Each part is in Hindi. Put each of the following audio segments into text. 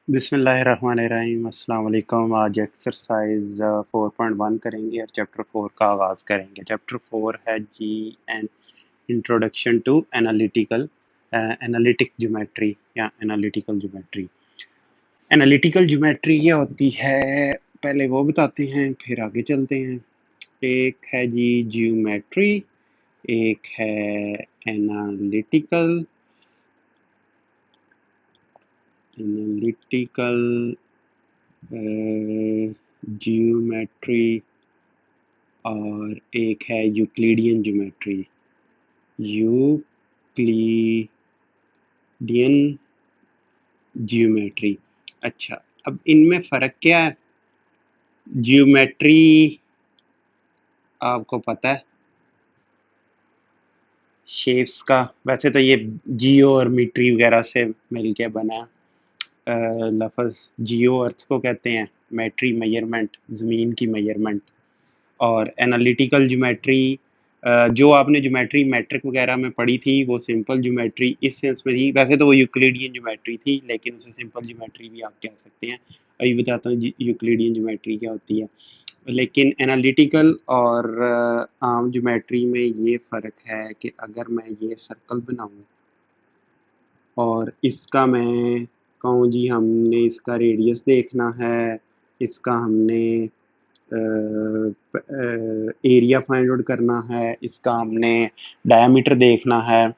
बिस्मिल्लाहिर्रहमानिर्रहीम अस्सलाम वालेकुम। आज एक्सरसाइज 4.1 करेंगे और चैप्टर 4 का आगाज़ करेंगे। चैप्टर 4 है जी an introduction to analytic geometry या एनालिटिकल ज्योमेट्री। एनालिटिकल ज्योमेट्री क्या होती है, पहले वो बताते हैं फिर आगे चलते हैं। एक है जी ज्योमेट्री, एक है एनालिटिकल एनालिटिकल ज्योमेट्री और एक है यूक्लिडियन ज्योमेट्री। Euclidean geometry. अच्छा, अब इनमें फ़र्क क्या है? ज्योमेट्री आपको पता है शेप्स का, वैसे तो ये जियो और मीट्री वगैरह से मिलके बना है। लफ्ज़ जियो अर्थ को कहते हैं, मेट्री मेजरमेंट, ज़मीन की मेजरमेंट। और एनालिटिकल ज्योमेट्री जो आपने ज्योमेट्री मैट्रिक वगैरह में पढ़ी थी वो सिंपल ज्योमेट्री इस सेंस में थी। वैसे तो वो यूक्लिडियन ज्योमेट्री थी लेकिन उसे सिंपल ज्योमेट्री भी आप कह सकते हैं। अभी बताता हूँ यूक्लिडियन ज्योमेट्री क्या होती है। लेकिन एनालिटिकल और आम ज्योमेट्री में ये फ़र्क है कि अगर मैं ये सर्कल बनाऊँ और इसका मैं कहूँ जी हमने इसका रेडियस देखना है, इसका हमने एरिया फाइंड आउट करना है, इसका हमने डायमीटर देखना है,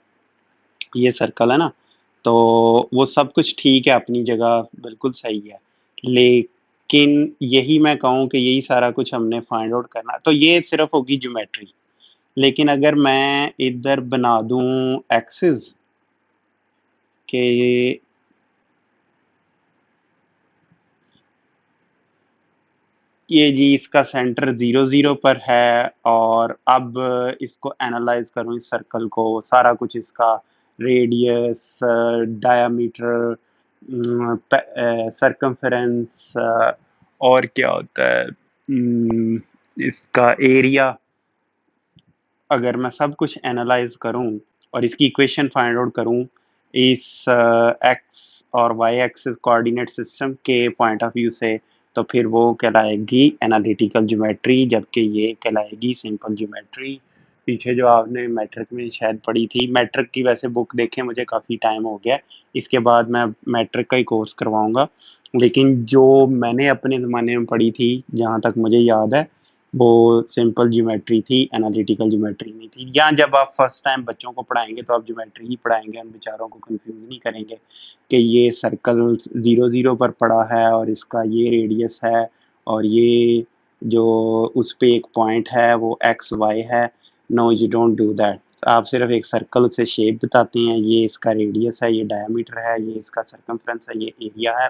ये सर्कल है ना, तो वो सब कुछ ठीक है अपनी जगह, बिल्कुल सही है। लेकिन यही मैं कहूँ कि यही सारा कुछ हमने फाइंड आउट करना है, तो ये सिर्फ होगी ज्योमेट्री। लेकिन अगर मैं इधर बना दूं एक्सिस के ये जी इसका सेंटर 0 0 पर है और अब इसको एनालाइज करूं इस सर्कल को, सारा कुछ इसका रेडियस, डायामीटर, सरकमफेरेंस और क्या होता है, इसका एरिया। अगर मैं सब कुछ एनालाइज करूं और इसकी इक्वेशन फाइंड आउट करूं इस एक्स और वाई एक्सिस कोऑर्डिनेट सिस्टम के पॉइंट ऑफ व्यू से, तो फिर वो कहलाएगी एनालिटिकल ज्योमेट्री, जबकि ये कहलाएगी सिंपल ज्योमेट्री। पीछे जो आपने मैट्रिक में शायद पढ़ी थी, मैट्रिक की वैसे बुक देखे मुझे काफ़ी टाइम हो गया, इसके बाद मैं मैट्रिक का ही कोर्स करवाऊंगा। लेकिन जो मैंने अपने ज़माने में पढ़ी थी जहाँ तक मुझे याद है वो सिंपल ज्योमेट्री थी, एनालिटिकल ज्योमेट्री नहीं थी। या जब आप फर्स्ट टाइम बच्चों को पढ़ाएंगे तो आप ज्योमेट्री ही पढ़ाएंगे, उन बेचारों को कंफ्यूज नहीं करेंगे कि ये सर्कल 0 0 पर पड़ा है और इसका ये रेडियस है और ये जो उस पे एक पॉइंट है वो एक्स वाई है। No, you don't do that. आप सिर्फ एक सर्कल से शेप बताते हैं, ये इसका रेडियस है, ये डायमीटर है, ये इसका सरकमफ्रेंस है, ये एरिया है,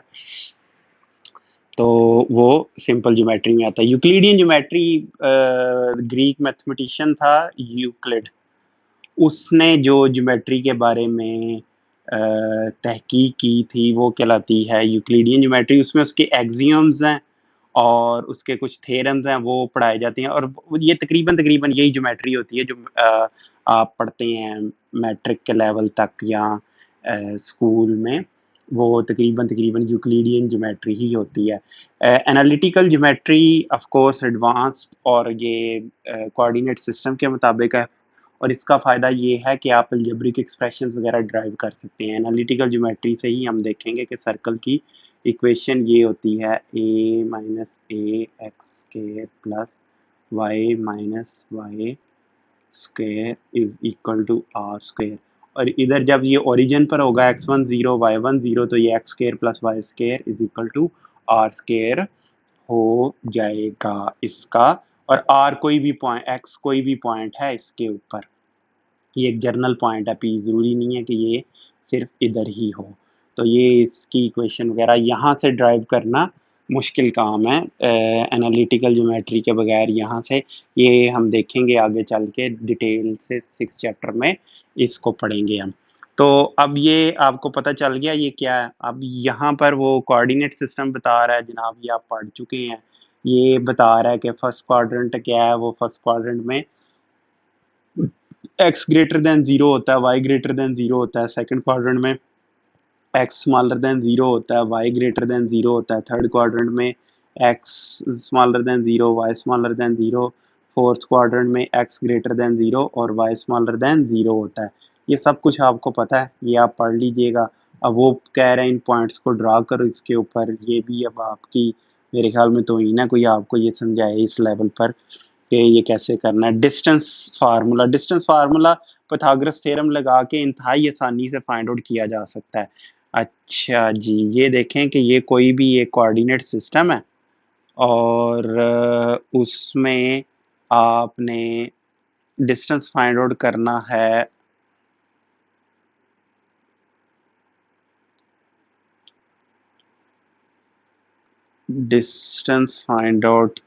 तो वो सिंपल ज्योमेट्री में आता है। यूक्लिडियन ज्योमेट्री, ग्रीक मैथमेटिशियन था यूक्लिड, उसने जो ज्योमेट्री के बारे में तहकीक की थी वो कहलाती है यूक्लिडियन ज्योमेट्री। उसमें उसके एक्सियम्स हैं और उसके कुछ थ्योरम्स हैं वो पढ़ाए जाते हैं, और ये तकरीबन तकरीबन यही ज्योमेट्री होती है जो आप पढ़ते हैं मैट्रिक के लेवल तक या स्कूल में, वो तकरीबन तकरीबन यूक्लिडियन ज्योमेट्री ही होती है। Analytical geometry of course advanced और ये कोऑर्डिनेट सिस्टम के मुताबिक है, और इसका फ़ायदा ये है कि आप अलजेब्रिक एक्सप्रेशंस वगैरह ड्राइव कर सकते हैं। एनालिटिकल ज्योमेट्री से ही हम देखेंगे कि सर्कल की इक्वेशन ये होती है a minus A X square plus Y minus Y square is equal to R square. और इधर जब ये ओरिजिन पर होगा x1 0 y1 0, तो ये X square plus Y square is equal to R square हो जाएगा इसका। और आर कोई भी पॉइंट, एक्स कोई भी पॉइंट है इसके ऊपर, ये एक जर्नल पॉइंट है, पी ज़रूरी नहीं है कि ये सिर्फ इधर ही हो। तो ये इसकी इक्वेशन वगैरह यहाँ से ड्राइव करना मुश्किल काम है एनालिटिकल ज्योमेट्री के बगैर। यहाँ से ये हम देखेंगे आगे चल के डिटेल से, 6 चैप्टर में इसको पढ़ेंगे हम। तो अब ये आपको पता चल गया ये क्या है। अब यहाँ पर वो कोऑर्डिनेट सिस्टम बता रहा है जनाब, ये आप पढ़ चुके हैं। ये बता रहा है कि फर्स्ट क्वाड्रेंट क्या है, वो फर्स्ट क्वाड्रेंट में एक्स ग्रेटर देन 0 होता है, वाई ग्रेटर देन 0 होता है। सेकंड क्वाड्रेंट में एक्स स्मॉलर देन ज़ीरो होता है, वाई ग्रेटर देन ज़ीरो होता है, थर्ड क्वाड्रेंट में X smaller than zero, Y smaller than zero, fourth quadrant में एक्स ग्रेटर देन ज़ीरो और वाई स्मॉलर देन ज़ीरो होता है। ये सब कुछ आपको पता है, ये आप पढ़ लीजिएगा। अब वो कह रहे हैं इन पॉइंट्स को ड्रा करो इसके ऊपर, ये भी अब आपकी मेरे ख्याल में तो ही ना कोई आपको ये समझाए इस लेवल पर कि ये कैसे करना है। डिस्टेंस फार्मूला पाइथागोरस थ्योरम लगा के इंतहाई आसानी से फाइंड आउट किया जा सकता है। अच्छा जी, ये देखें कि ये कोई भी एक कोऑर्डिनेट सिस्टम है और उसमें आपने डिस्टेंस फाइंड आउट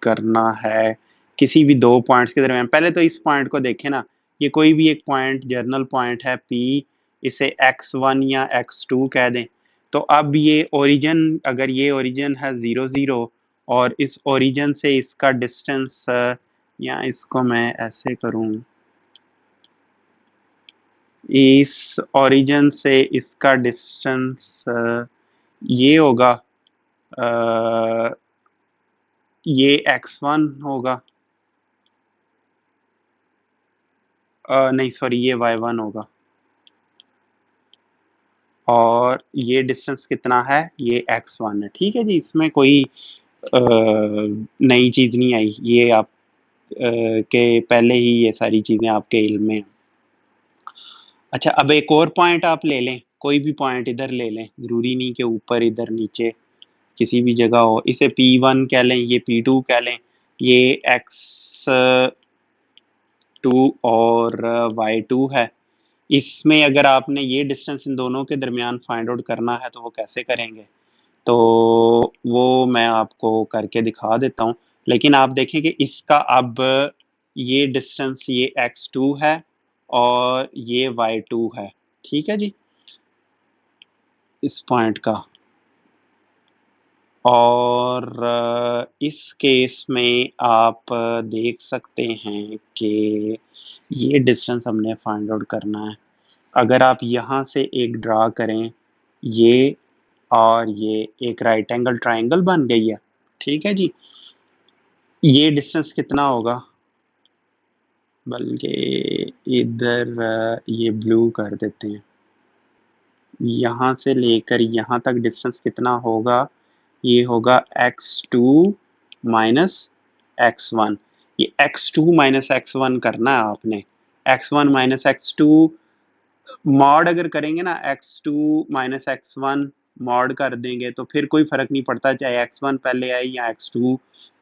करना है किसी भी दो पॉइंट्स के दरमियान। पहले तो इस पॉइंट को देखें ना, ये कोई भी एक पॉइंट जर्नल पॉइंट है P, इसे x1 या x2 कह दें। तो अब ये ओरिजिन, अगर ये ओरिजिन है 0 0 और इस ओरिजिन से इसका डिस्टेंस, या इसको मैं ऐसे करूं, इस ओरिजिन से इसका डिस्टेंस ये होगा, ये x1 होगा, नहीं सॉरी, ये y1 होगा और ये डिस्टेंस कितना है, ये x1 है। ठीक है जी, इसमें कोई नई चीज़ नहीं आई, ये आप के पहले ही ये सारी चीज़ें आपके इल्म में हैं। अच्छा, अब एक और पॉइंट आप ले लें, कोई भी पॉइंट इधर ले लें, ज़रूरी नहीं कि ऊपर इधर नीचे किसी भी जगह हो। इसे P1 कह लें, ये P2 कह लें, ये x2 और y2 है। इसमें अगर आपने ये डिस्टेंस इन दोनों के दरमियान फाइंड आउट करना है तो वो कैसे करेंगे, तो वो मैं आपको करके दिखा देता हूँ। लेकिन आप देखें कि इसका अब ये डिस्टेंस ये x2 है और ये y2 है। ठीक है जी, इस पॉइंट का। और इस केस में आप देख सकते हैं कि ये डिस्टेंस हमने फाइंड आउट करना है। अगर आप यहाँ से एक ड्रा करें, ये और ये एक राइट एंगल ट्राइंगल बन गई है। ठीक है जी, ये डिस्टेंस कितना होगा, बल्कि इधर ये ब्लू कर देते हैं, यहाँ से लेकर यहाँ तक डिस्टेंस कितना होगा, ये होगा x2 माइनस x1। ये x2 माइनस x1 करना है आपने। x1 माइनस x2 मॉड अगर करेंगे ना, x2 माइनस x1 मॉड कर देंगे तो फिर कोई फर्क नहीं पड़ता चाहे x1 पहले आए या x2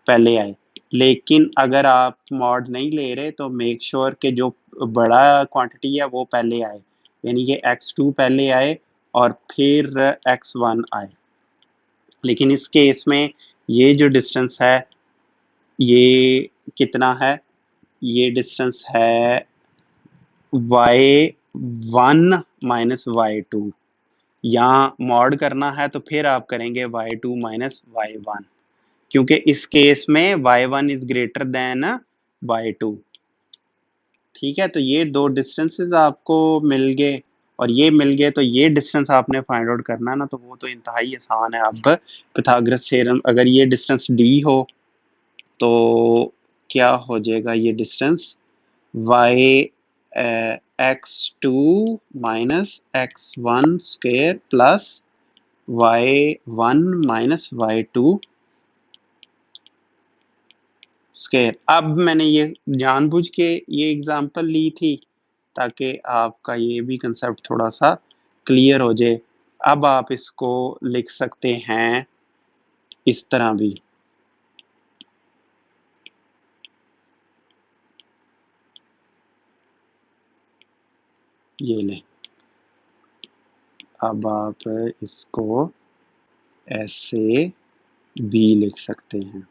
पहले आए। लेकिन अगर आप मॉड नहीं ले रहे तो मेक श्योर कि जो बड़ा क्वांटिटी है वो पहले आए, यानी कि x2 पहले आए और फिर x1 आए। लेकिन इस केस में ये जो डिस्टेंस है ये कितना है, ये डिस्टेंस है y1 माइनस y2। यहाँ मॉड करना है तो फिर आप करेंगे y2 माइनस y1, क्योंकि इस केस में y1 is greater than y2। ठीक है, तो ये दो डिस्टेंसेस आपको मिल गए और ये मिल गए, तो ये डिस्टेंस आपने फाइंड आउट करना है ना, तो वो तो इंतहाई आसान है। अब पाइथागोरस थ्योरम, अगर ये डिस्टेंस d हो तो क्या हो जाएगा, ये distance y x2 minus x1 square plus y1 minus y2 square. अब मैंने ये जानबूझ के ये एग्जांपल ली थी ताकि आपका ये भी कंसेप्ट थोड़ा सा क्लियर हो जाए। अब आप इसको लिख सकते हैं इस तरह भी, ये लें। अब आप इसको ऐसे भी लिख सकते हैं।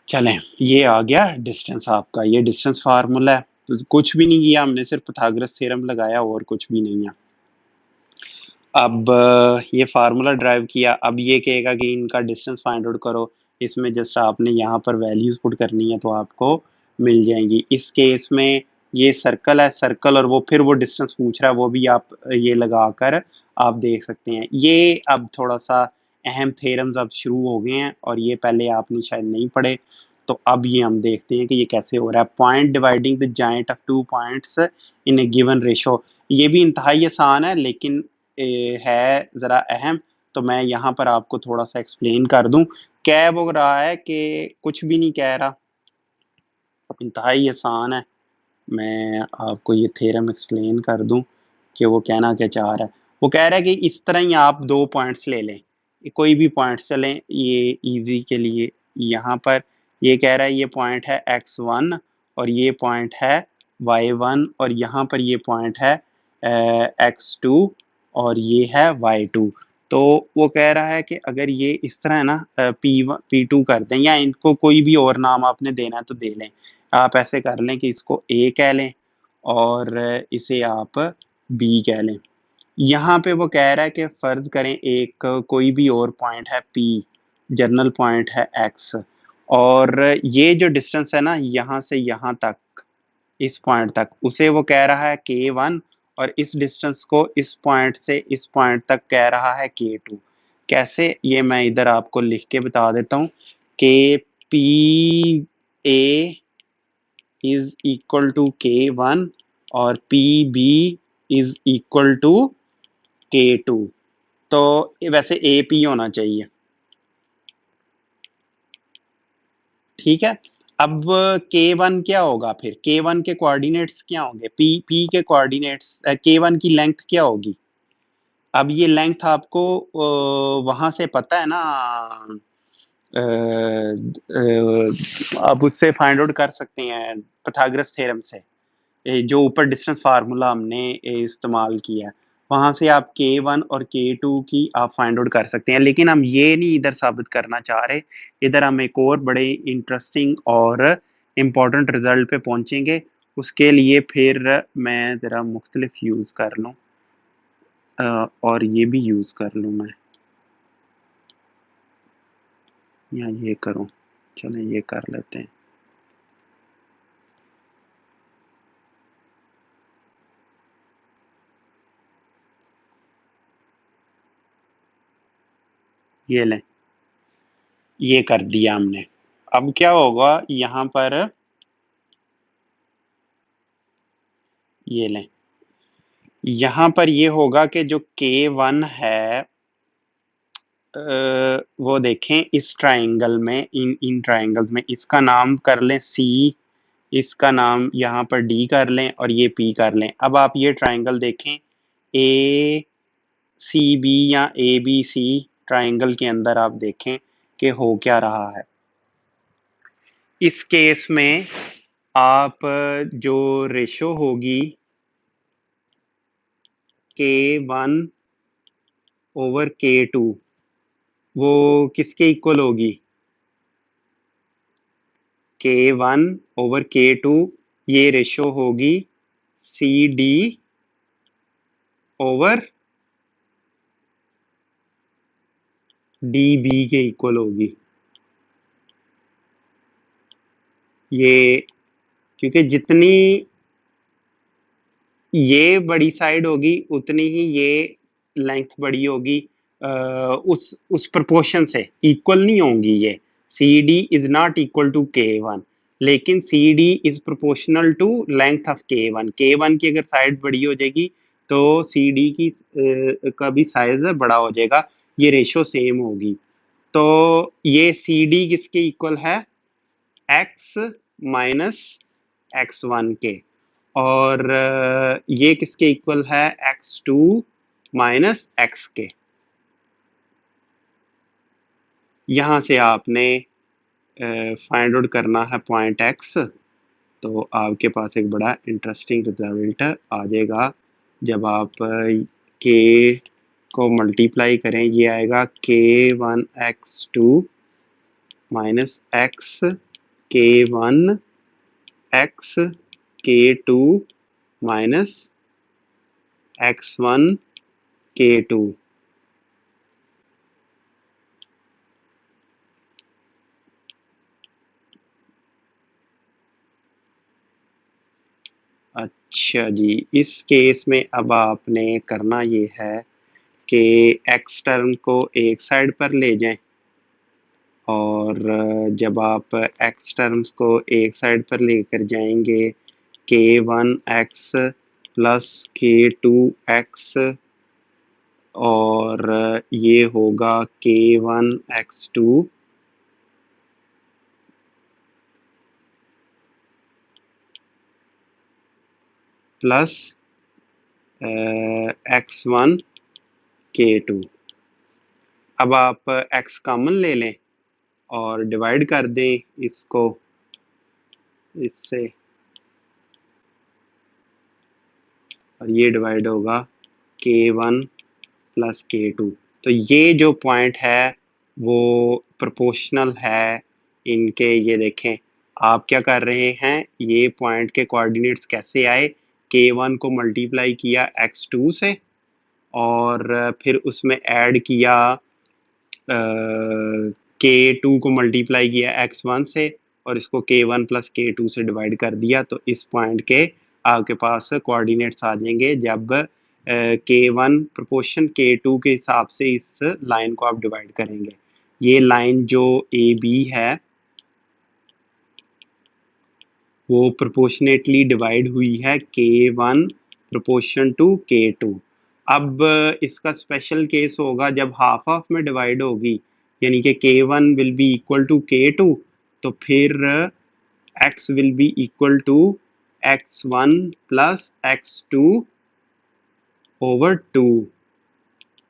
चलें, ये आ गया डिस्टेंस आपका, ये डिस्टेंस फार्मूला है। तो कुछ भी नहीं किया हमने, सिर्फ पाइथागोरस थ्योरम लगाया और कुछ भी नहीं है। अब ये फार्मूला ड्राइव किया, अब ये कहेगा कि इनका डिस्टेंस फाइंड आउट करो। इसमें जस्ट आपने यहाँ पर वैल्यूज पुट करनी है तो आपको मिल जाएंगी। इस केस में ये सर्कल है, सर्कल, और वो फिर वो डिस्टेंस पूछ रहा है, वो भी आप ये लगाकर आप देख सकते हैं। ये अब थोड़ा-सा अहम थ्योरम्स अब शुरू हो गए हैं और ये पहले आपने शायद नहीं पढ़े, तो अब ये हम देखते हैं कि ये कैसे हो रहा है। Point dividing the joint of 2 points in a given ratio, ये भी इंतहाई आसान है लेकिन है ज़रा अहम, तो मैं यहाँ पर आपको थोड़ा-सा एक्सप्लेन कर दूँ। कह वो रहा है कि कुछ भी नहीं कह रहा, इंतहाई आसान है। मैं आपको ये थ्योरम एक्सप्लेन कर दूं कि वो कहना क्या चाह रहा है। वो कह रहा है कि इस तरह ही आप दो पॉइंट्स ले लें, कोई भी पॉइंट्स चलें ये इजी के लिए। यहाँ पर ये कह रहा है ये पॉइंट है x1 और ये पॉइंट है y1 और यहाँ पर ये पॉइंट है x2 और ये है y2। तो वो कह रहा है कि अगर ये इस तरह है ना P1 P2 कर दें या इनको कोई भी और नाम आपने देना है तो दे लें। आप ऐसे कर लें कि इसको A कह लें और इसे आप B कह लें। यहाँ पे वो कह रहा है कि फ़र्ज़ करें एक कोई भी और पॉइंट है P, जनरल पॉइंट है X और ये जो डिस्टेंस है ना यहाँ से यहाँ तक, इस पॉइंट तक, उसे वो कह रहा है K1 और इस डिस्टेंस को इस पॉइंट से इस पॉइंट तक कह रहा है K2। कैसे, ये मैं इधर आपको लिख के बता देता हूँ कि PA is equal to K1 और PB is equal to K2। तो वैसे AP होना चाहिए, ठीक है। अब K1 क्या होगा, फिर K1 के कोऑर्डिनेट्स क्या होंगे, P के कोऑर्डिनेट्स, K1 की लेंथ क्या होगी। अब ये लेंथ आपको वहां से पता है ना, आप उससे फाइंड आउट कर सकते हैं पाइथागोरस थ्योरम से। जो ऊपर डिस्टेंस फार्मूला हमने इस्तेमाल किया है, वहां से आप K1 और K2 की आप फाइंड आउट कर सकते हैं। लेकिन हम ये नहीं इधर साबित करना चाह रहे, इधर हम एक और बड़े इंटरेस्टिंग और इम्पोर्टेंट रिजल्ट पे पहुंचेंगे। उसके लिए फिर मैं ज़रा मुख्तलिफ यूज़ कर लूँ और ये भी यूज़ कर लूँ मैं, या ये करूँ, चलें ये कर लेते हैं। ये लें, ये कर दिया हमने। अब क्या होगा यहाँ पर, ये लें, यहाँ पर ये होगा कि जो K1 है वो देखें इस ट्राइंगल में, इन इन ट्राइंगल्स में इसका नाम कर लें C, इसका नाम यहाँ पर D कर लें और ये P कर लें। अब आप ये ट्राइंगल देखें, ए सी बी या ए बी सी ट्राइंगल के अंदर आप देखें कि हो क्या रहा है। इस केस में आप जो रेशो होगी K1 ओवर K2 वो किसके इक्वल होगी, K1 ओवर K2, ये रेशो होगी C D over D B के इक्वल होगी। ये क्योंकि जितनी ये बड़ी साइड होगी उतनी ही ये लेंथ बड़ी होगी, उस प्रोपोर्शन से इक्वल नहीं होंगी ये। C D is not equal to K1, लेकिन C D is proportional to length of K1। K1 की अगर साइड बड़ी हो जाएगी तो सी डी की का भी साइज बड़ा हो जाएगा, ये रेशो सेम होगी। तो ये सी डी किसके इक्वल है, एक्स माइनस x1 के, और ये किसके इक्वल है, x2 माइनस x के। यहाँ से आपने फाइंड आउट करना है पॉइंट x, तो आपके पास एक बड़ा इंटरेस्टिंग रिजल्ट आ जाएगा। जब आप k को मल्टीप्लाई करें, ये आएगा K1 x2 minus x K1 x K2 minus x1 K2। अच्छा जी, इस केस में अब आपने करना ये है कि एक्स टर्म को एक साइड पर ले जाएं और जब आप एक्स टर्म्स को एक साइड पर लेकर जाएंगे के वन एक्स प्लस के टू एक्स और ये होगा के one x two plus x one के टू। अब आप एक्स कॉमन ले लें और डिवाइड कर दें इसको इससे और ये डिवाइड होगा के वन प्लस के टू। तो ये जो पॉइंट है वो प्रोपोर्शनल है इनके। ये देखें आप क्या कर रहे हैं, ये पॉइंट के कोऑर्डिनेट्स कैसे आए, के वन को मल्टीप्लाई किया एक्स टू से और फिर उसमें ऐड किया के टू को मल्टीप्लाई किया एक्स वन से और इसको के वन प्लस के टू से डिवाइड कर दिया। तो इस पॉइंट के आपके पास कोऑर्डिनेट्स आ जाएंगे जब के वन प्रोपोर्शन के टू के हिसाब से इस लाइन को आप डिवाइड करेंगे। ये लाइन जो ए बी है वो प्रोपोर्शनेटली डिवाइड हुई है के one proportion to K to. अब इसका स्पेशल केस होगा जब हाफ हाफ में डिवाइड होगी, यानी कि K one will be equal to K two, तो फिर X will be equal to X one plus X two over two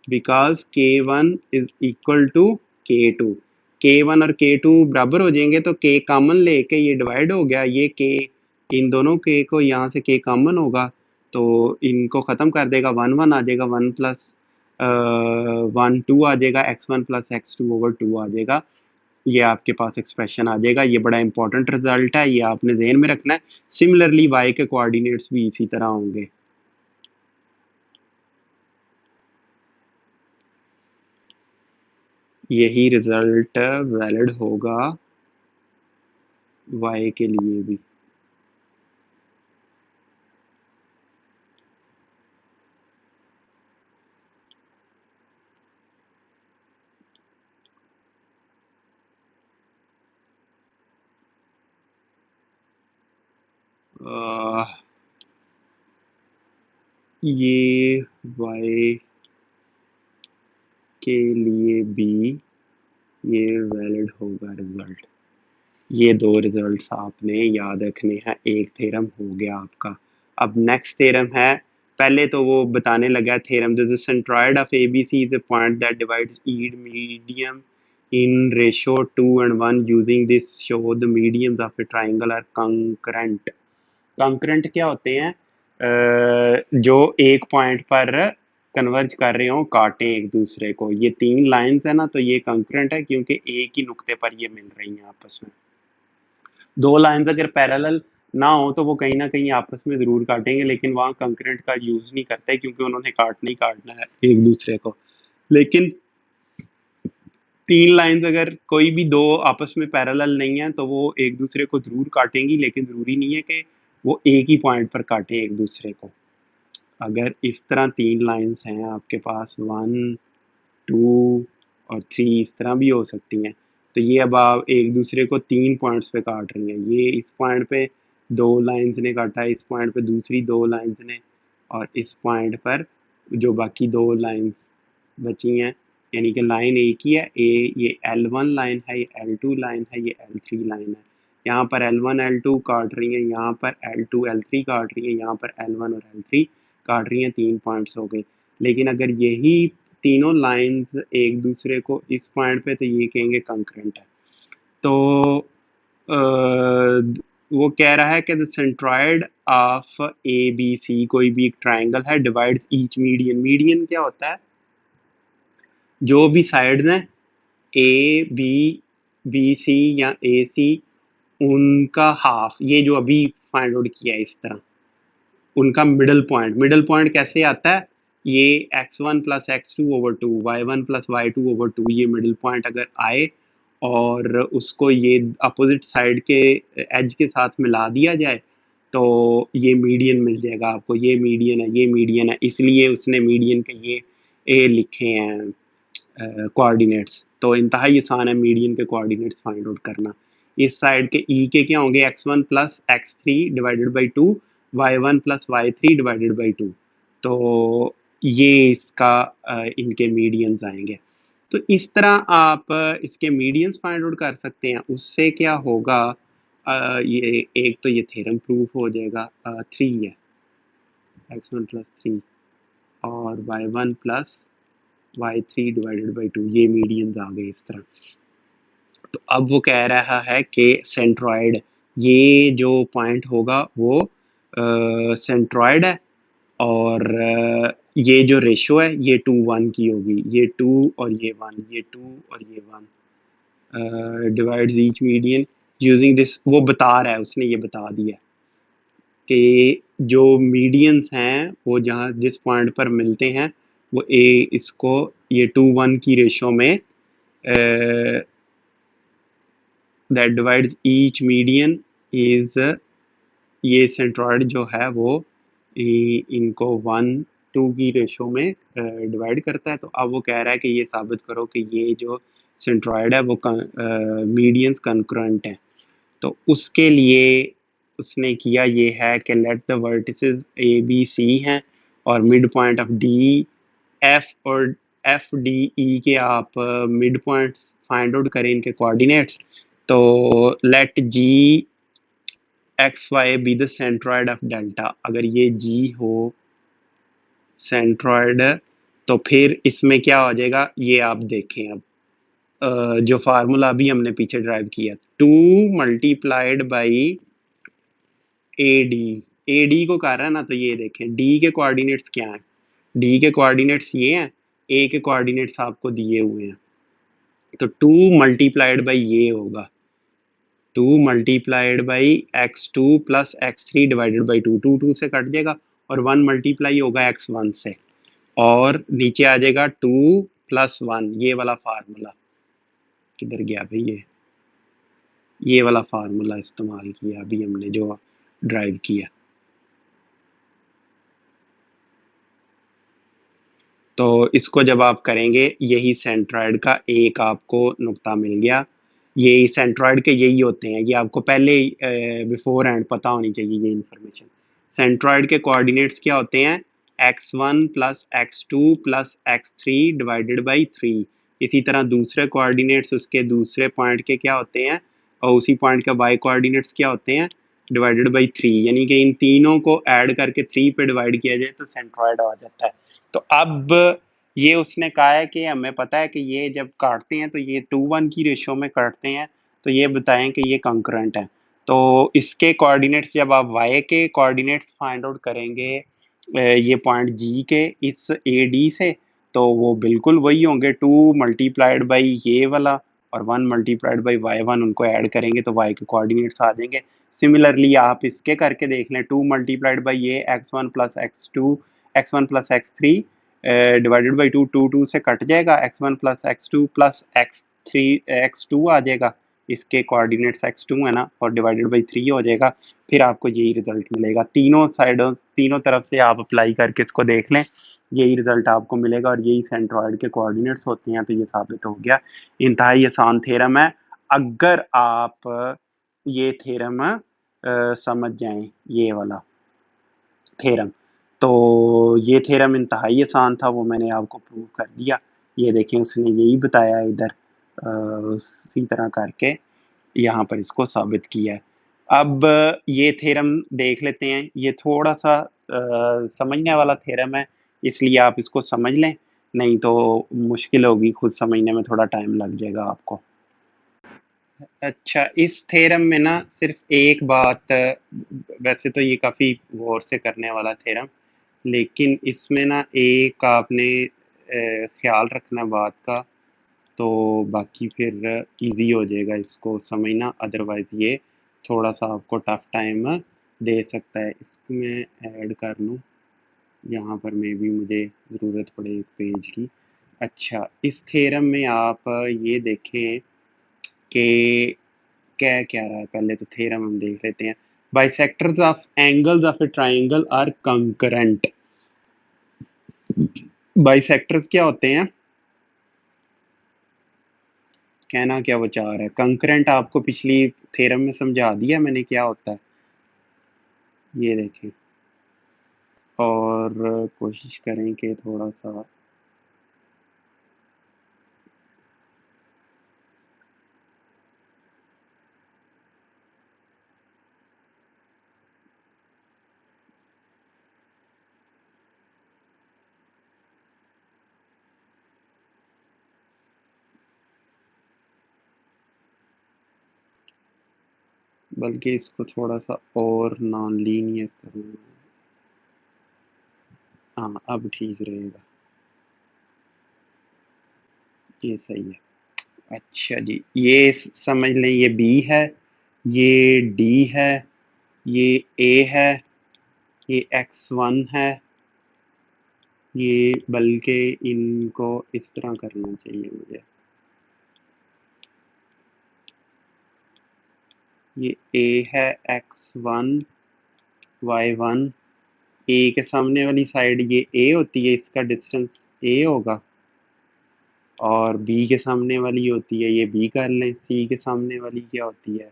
because K one is equal to K two. K one और के टू बराबर हो जाएंगे तो के कॉमन लेके ये डिवाइड हो गया, ये के इन दोनों के को यहाँ से के कॉमन होगा तो इनको ख़त्म कर देगा, वन वन आ जाएगा, वन प्लस वन टू आ जाएगा, X one plus X two over two आ जाएगा। ये आपके पास एक्सप्रेशन आ जाएगा। ये बड़ा इंपॉर्टेंट रिजल्ट है, ये आपने जहन में रखना है। सिमिलरली वाई के कोऑर्डिनेट्स भी इसी तरह होंगे। यही रिजल्ट वैलिड होगा वाई के लिए भी। ये वाई के लिए भी ये वैलिड होगा रिजल्ट। ये दो रिजल्ट्स आपने याद रखने हैं। एक थ्योरम हो गया आपका। अब नेक्स्ट थ्योरम है, पहले तो वो बताने लगा theorem the centroid of ABC is a point that divides each median in ratio 2 and 1 using this show the mediums of a triangle are concurrent। concurrent क्या होते हैं, जो एक पॉइंट पर कन्वर्ज कर रहे हो, काटें एक दूसरे को। ये तीन लाइंस है ना, तो ये कंकरेंट है क्योंकि एक ही नुक्ते पर ये मिल रही हैं आपस में। दो लाइंस अगर पैरेलल ना हो तो वो कहीं ना कहीं आपस में ज़रूर काटेंगे, लेकिन वहाँ कंकरेंट का यूज़ नहीं करते क्योंकि उन्होंने काटना ही काटना है एक दूसरे को। लेकिन तीन लाइंस अगर कोई भी दो आपस में पैरेलल नहीं है तो वो एक दूसरे को ज़रूर काटेंगी, लेकिन ज़रूरी नहीं है कि वो एक ही पॉइंट पर काटें एक दूसरे को। अगर इस तरह तीन लाइंस हैं आपके पास, 1 2 और 3, इस तरह भी हो सकती हैं, तो ये अब आप एक दूसरे को तीन पॉइंट्स पे काट रही हैं। ये इस पॉइंट पे दो लाइंस ने काटा, इस पॉइंट पे दूसरी दो लाइंस ने, और इस पॉइंट पर जो बाकी दो लाइंस बची हैं, यानी कि लाइन एक ही है। ये L1 लाइन है, ये L2 लाइन है, ये L3 लाइन है। यहाँ पर L1 L2 काट रही हैं, यहाँ पर L2 L3 काट रही हैं, यहाँ पर L1 और L3 काट रही हैं। तीन पॉइंट्स हो गए। लेकिन अगर यही तीनों लाइंस एक दूसरे को इस पॉइंट पे, तो ये कहेंगे कंकरेंट है। तो वो कह रहा है कि the centroid of A B C, कोई भी एक ट्राइंगल है, डिवाइड्स ईच मीडियन। मीडियन क्या होता है, जो भी साइड्स हैं ए बी, बी सी या ए सी, उनका हाफ, ये जो अभी फाइंड आउट किया है इस तरह, उनका मिडल पॉइंट। मिडल पॉइंट कैसे आता है, ये x1 plus X two over two, Y one plus Y two over two, ये मिडल पॉइंट अगर आए और उसको ये अपोजिट साइड के एज के साथ मिला दिया जाए तो ये मीडियन मिल जाएगा आपको, ये मीडियन है, ये मीडियन है, इसलिए उसने मीडियन के ये ए लिखे हैं कोऑर्डिनेट्स। तो इंतहाई आसान है मीडियन के कोऑर्डिनेट्स फाइंड आउट करना। इस साइड के ई के क्या होंगे, x1 plus X three divided by two, y1 plus Y three divided by two. तो ये इसका इनके मीडियंस आएंगे। तो इस तरह आप इसके मीडियंस फाइंड आउट कर सकते हैं। उससे क्या होगा, ये एक तो ये थ्योरम प्रूफ हो जाएगा, थ्री है, x1 प्लस थ्री और y1 plus Y three divided by two, ये मीडियंस आ गए इस तरह। तो अब वो कह रहा है कि सेंट्रॉइड, ये जो पॉइंट होगा वो सेंट्रॉइड है, और ये जो रेशो है ये 2:1 की होगी, ये 2 और ये 1, ये 2 और ये 1, divides each median using this. वो बता रहा है, उसने ये बता दिया कि जो मीडियंस हैं वो जहाँ जिस पॉइंट पर मिलते हैं वो इसको ये 2:1 की रेशो में that divides each median is, ये सेंट्रॉइड जो है वो इनको 1:2 की रेशो में डिवाइड करता है। तो अब वो कह रहा है कि ये साबित करो कि ये जो सेंट्रॉइड है वो मीडियंस कंकरेंट है। तो उसके लिए उसने किया ये है कि let the vertices A B C हैं और mid point of D F, और एफ डी ई के आप मिड पॉइंट्स फाइंड आउट करें इनके कोऑर्डिनेट्स। तो let G X Y be the centroid of delta. अगर ये जी हो सेंट्रॉइड, तो फिर इसमें क्या हो जाएगा ये आप देखें। अब जो फार्मूला अभी हमने पीछे ड्राइव किया, 2 multiplied by A D, A D को कर रहा है ना, तो ये देखें डी के कोऑर्डिनेट्स क्या हैं, डी के कोऑर्डिनेट्स ये हैं, ए के कोऑर्डिनेट्स आपको दिए हुए हैं। तो 2 मल्टीप्लाइड बाई ये होगा 2 multiplied by x two plus X three divided by to, 2 से कट जाएगा और 1 मल्टीप्लाई होगा x1 से, और नीचे आ जाएगा 2 प्लस 1, ये वाला फार्मूला किधर गया भाई, ये वाला फार्मूला इस्तेमाल किया अभी हमने जो ड्राइव किया। तो इसको जब आप करेंगे, यही सेंट्रॉइड का एक आपको नुक्ता मिल गया। ये सेंट्रॉइड के यही होते हैं, ये आपको पहले बिफोर एंड पता होनी चाहिए ये इन्फॉर्मेशन। सेंट्रॉइड के कोऑर्डिनेट्स क्या होते हैं, x1 plus X two plus X three divided by three. इसी तरह दूसरे कोऑर्डिनेट्स उसके दूसरे पॉइंट के क्या होते हैं, और उसी पॉइंट के बाई कोऑर्डिनेट्स क्या होते हैं, डिवाइडेड बाई थ्री। यानी कि इन तीनों को ऐड करके 3 पे डिवाइड किया जाए तो सेंट्रॉइड आ जाता है। तो अब ये उसने कहा है कि हमें पता है कि ये जब काटते हैं तो ये 2:1 की रेशो में काटते हैं, तो ये बताएं कि ये कंकरेंट है। तो इसके कोऑर्डिनेट्स जब आप y के कोऑर्डिनेट्स फाइंड आउट करेंगे ये पॉइंट G के इस AD से, तो वो बिल्कुल वही होंगे, 2 मल्टीप्लाइड बाई ये वाला और 1 मल्टीप्लाइड बाई y1, उनको ऐड करेंगे तो y के कोऑर्डिनेट्स आ जाएंगे। सिमिलरली आप इसके करके देख लें, 2 मल्टीप्लाइड बाई ये x1 plus X three divided by to, 2 से कट जाएगा, x1 प्लस एक्स टू आ जाएगा, इसके कोऑर्डिनेट्स x2 है ना, और डिवाइडेड बाई 3 हो जाएगा। फिर आपको यही रिजल्ट मिलेगा। तीनों साइडों तीनों तरफ से आप अप्लाई करके इसको देख लें, यही रिजल्ट आपको मिलेगा और यही सेंट्रॉइड के कोऑर्डिनेट्स होते हैं। तो ये साबित हो गया। इंतहाई आसान थ्योरम है, अगर आप ये थ्योरम समझ जाएं, ये वाला थ्योरम। तो ये थ्योरम इंतहाई आसान था, वो मैंने आपको प्रूव कर दिया। ये देखें उसने यही बताया इधर, उसी तरह करके यहाँ पर इसको साबित किया है। अब ये थ्योरम देख लेते हैं, ये थोड़ा सा समझने वाला थ्योरम है, इसलिए आप इसको समझ लें, नहीं तो मुश्किल होगी, खुद समझने में थोड़ा टाइम लग जाएगा आपको। अच्छा, इस थ्योरम में ना सिर्फ एक बात, वैसे तो ये काफ़ी गौर से करने वाला थ्योरम, लेकिन इसमें ना एक आपने ख्याल रखना बात का, तो बाकी फिर इजी हो जाएगा इसको समझना। अदरवाइज ये थोड़ा सा आपको टफ टाइम दे सकता है। इसमें ऐड कर लूँ, यहाँ पर मे भी मुझे ज़रूरत पड़े एक पेज की। अच्छा, इस थ्योरम में आप ये देखें कि क्या क्या रहा है, पहले तो थ्योरम हम देख लेते हैं। Bisectors of angles of a triangle are concurrent. Bisectors क्या होते हैं? कहना क्या वो चाह रहा है? कंकरेंट आपको पिछली थ्योरम में समझा दिया मैंने क्या होता है, ये देखें। और कोशिश करें कि थोड़ा सा बल्कि इसको थोड़ा सा और नॉन लीनियर करूँ। हाँ, अब ठीक रहेगा, ये सही है। अच्छा जी, ये समझ लें ये बी है, ये डी है, ये ए है, ये x1 है, ये बल्कि इनको इस तरह करना चाहिए मुझे, ये a है x1 y1, a के सामने वाली साइड ये a होती है, इसका डिस्टेंस a होगा, और b के सामने वाली होती है, ये b कर लें, c के सामने वाली क्या होती है,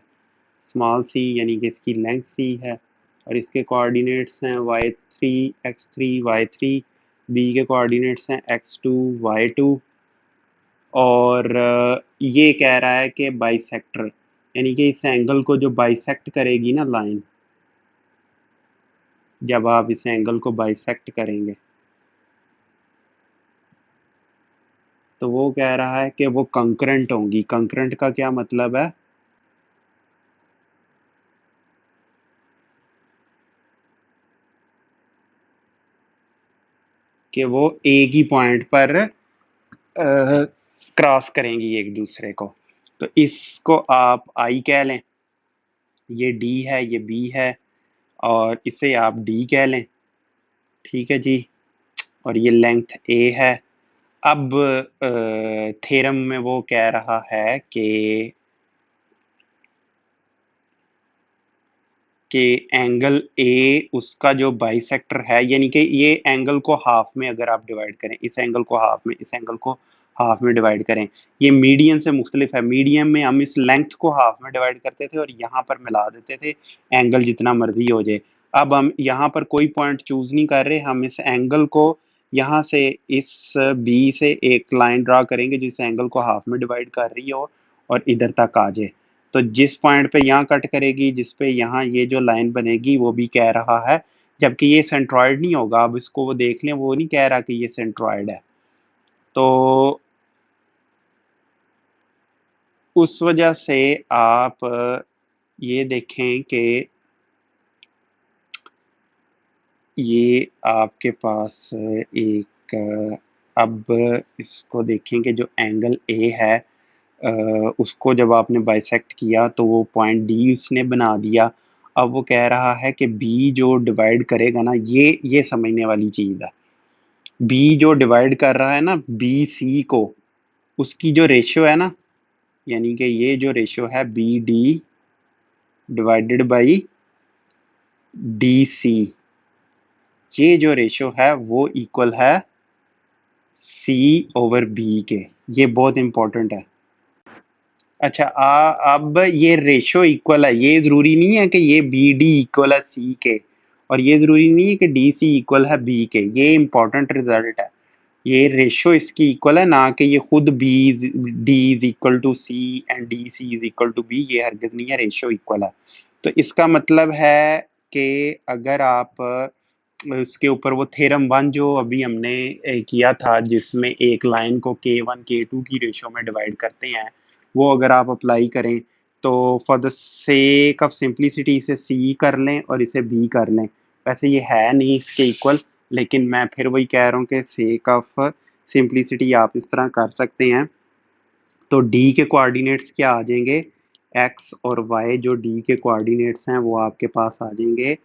स्मॉल c, यानी कि इसकी लेंथ c है, और इसके कोऑर्डिनेट्स हैं y3 x3 y3, b के कोऑर्डिनेट्स हैं x2 y2, और ये कह रहा है कि बाइसेक्टर, यानी कि इस एंगल को जो बाइसेक्ट करेगी ना लाइन, जब आप इस एंगल को बाइसेक्ट करेंगे तो वो कह रहा है कि वो कंकरेंट होंगी। कंकरेंट का क्या मतलब है? कि वो एक ही पॉइंट पर क्रॉस करेंगी एक दूसरे को। तो इसको आप आई कह लें, ये डी है, ये बी है, और इसे आप डी कह लें, ठीक है जी, और ये लेंथ ए है। अब थ्योरम में वो कह रहा है कि एंगल ए उसका जो बाइसेक्टर है, यानी कि ये एंगल को हाफ में अगर आप डिवाइड करें, इस एंगल को हाफ में, इस एंगल को हाफ में डिवाइड करें, ये मीडियन से मुख्तलिफ है। मीडियन में हम इस लेंथ को हाफ में डिवाइड करते थे और यहाँ पर मिला देते थे, एंगल जितना मर्जी हो जाए। अब हम यहाँ पर कोई पॉइंट चूज नहीं कर रहे, हम इस एंगल को यहाँ से इस बी से एक लाइन ड्रा करेंगे जिस एंगल को हाफ में डिवाइड कर रही हो और इधर तक आ जाए। तो जिस पॉइंट पे यहाँ कट करेगी, जिस पे यहाँ ये जो लाइन बनेगी, वो भी कह रहा है, जबकि ये सेंट्रॉइड नहीं होगा, अब इसको वो देख लें, वो नहीं कह रहा कि ये सेंट्रॉइड है। तो उस वजह से आप ये देखें कि ये आपके पास एक अब इसको देखें कि जो एंगल ए है उसको जब आपने बाइसेक्ट किया तो वो पॉइंट डी उसने बना दिया। अब वो कह रहा है कि बी जो डिवाइड करेगा ना, ये समझने वाली चीज़ है, बी जो डिवाइड कर रहा है ना बी सी को, उसकी जो रेशियो है ना, यानी कि ये जो रेशियो है B D divided by D C, ये जो रेशियो है वो इक्वल है सी ओवर बी के। ये बहुत इंपॉर्टेंट है। अच्छा, अब ये रेशो इक्वल है, ये जरूरी नहीं है कि ये बी डी इक्वल है सी के, और ये जरूरी नहीं है कि डी सी इक्वल है बी के। ये इंपॉर्टेंट रिजल्ट है, ये रेशो इसकी इक्वल है, ना कि ये खुद B D is equal to C and D C is equal to B, ये हरगिज नहीं है, रेशो इक्वल है। तो इसका मतलब है कि अगर आप उसके ऊपर वो थ्योरम वन जो अभी हमने किया था, जिसमें एक लाइन को K1 K2 की रेशो में डिवाइड करते हैं, वो अगर आप अप्लाई करें तो for the sake of simplicity इसे C कर लें और इसे B कर लें। वैसे ये है नहीं इसके इक्वल, लेकिन मैं फिर वही कह रहा हूँ कि सेक ऑफ सिंप्लिसिटी आप इस तरह कर सकते हैं। तो D के कोऑर्डिनेट्स क्या आ जाएंगे, X और Y जो D के कोऑर्डिनेट्स हैं वो आपके पास आ जाएंगे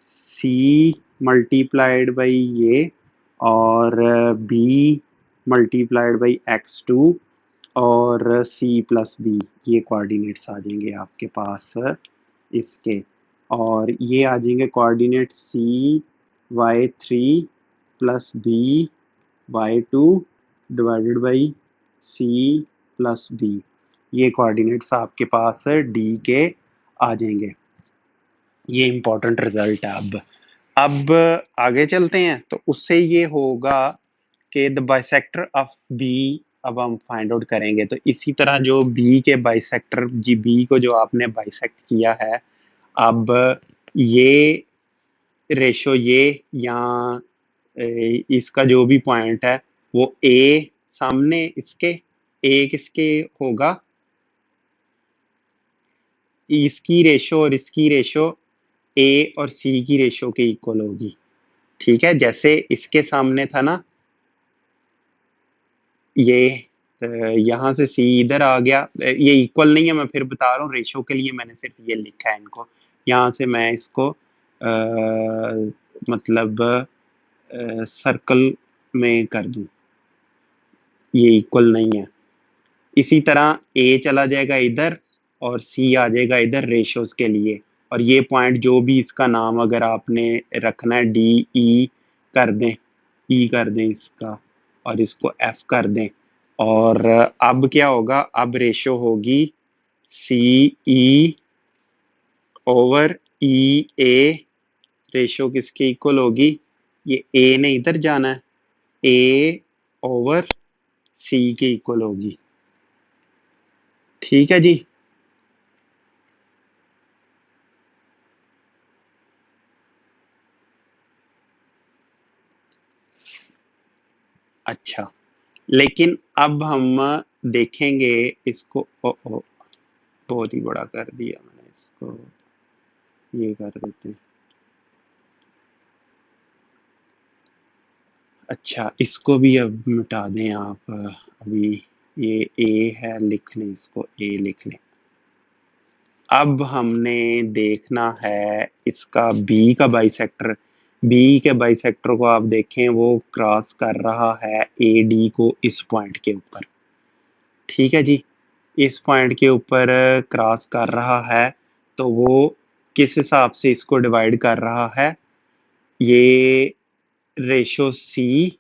सी मल्टीप्लाइड बाई ये, और बी मल्टीप्लाइड बाई x2, और सी प्लस बी, ये कोऑर्डिनेट्स आ जाएंगे आपके पास इसके, और ये आ जाएंगे coordinate y3 plus B y2 divided by C plus B. ये कोऑर्डिनेट्स आपके पास डी के आ जाएंगे। ये इंपॉर्टेंट रिजल्ट है। अब आगे चलते हैं, तो उससे ये होगा कि द बाइसेक्टर ऑफ बी, अब हम फाइंड आउट करेंगे। तो इसी तरह जो बी के बाइसेक्टर, जी बी को जो आपने बाइसेक्ट किया है, अब ये रेशो ये या इसका जो भी पॉइंट है वो ए सामने इसके, ए किसके होगा, इसकी रेशो और इसकी रेशो ए और सी की रेशो के इक्वल होगी। ठीक है, जैसे इसके सामने था ना, ये यहाँ से सी इधर आ गया, ये इक्वल नहीं है, मैं फिर बता रहा हूँ, रेशो के लिए मैंने सिर्फ ये लिखा है इनको। यहाँ से मैं इसको मतलब सर्कल में कर दूं, ये इक्वल नहीं है। इसी तरह ए चला जाएगा इधर और सी आ जाएगा इधर रेशोज के लिए, और ये पॉइंट जो भी इसका नाम अगर आपने रखना है डी ई कर दें, ई कर दें इसका, और इसको एफ कर दें। और अब क्या होगा, अब रेशो होगी सी ई ओवर ई ए, रेशो किसके इक्वल होगी, ये ए ने इधर जाना है, ए ओवर सी के इक्वल होगी। ठीक है जी। अच्छा, लेकिन अब हम देखेंगे इसको, ओ बहुत ही बड़ा कर दिया मैंने इसको, ये कर देते हैं। अच्छा, इसको भी अब मिटा दें आप, अभी ये ए है, लिख लें इसको, ए लिख लें। अब हमने देखना है इसका बी का बाइसेक्टर। बी के बाइसेक्टर को आप देखें, वो क्रॉस कर रहा है ए डी को इस पॉइंट के ऊपर। ठीक है जी, इस पॉइंट के ऊपर क्रॉस कर रहा है, तो वो किस हिसाब से इसको डिवाइड कर रहा है, ये रेशो सी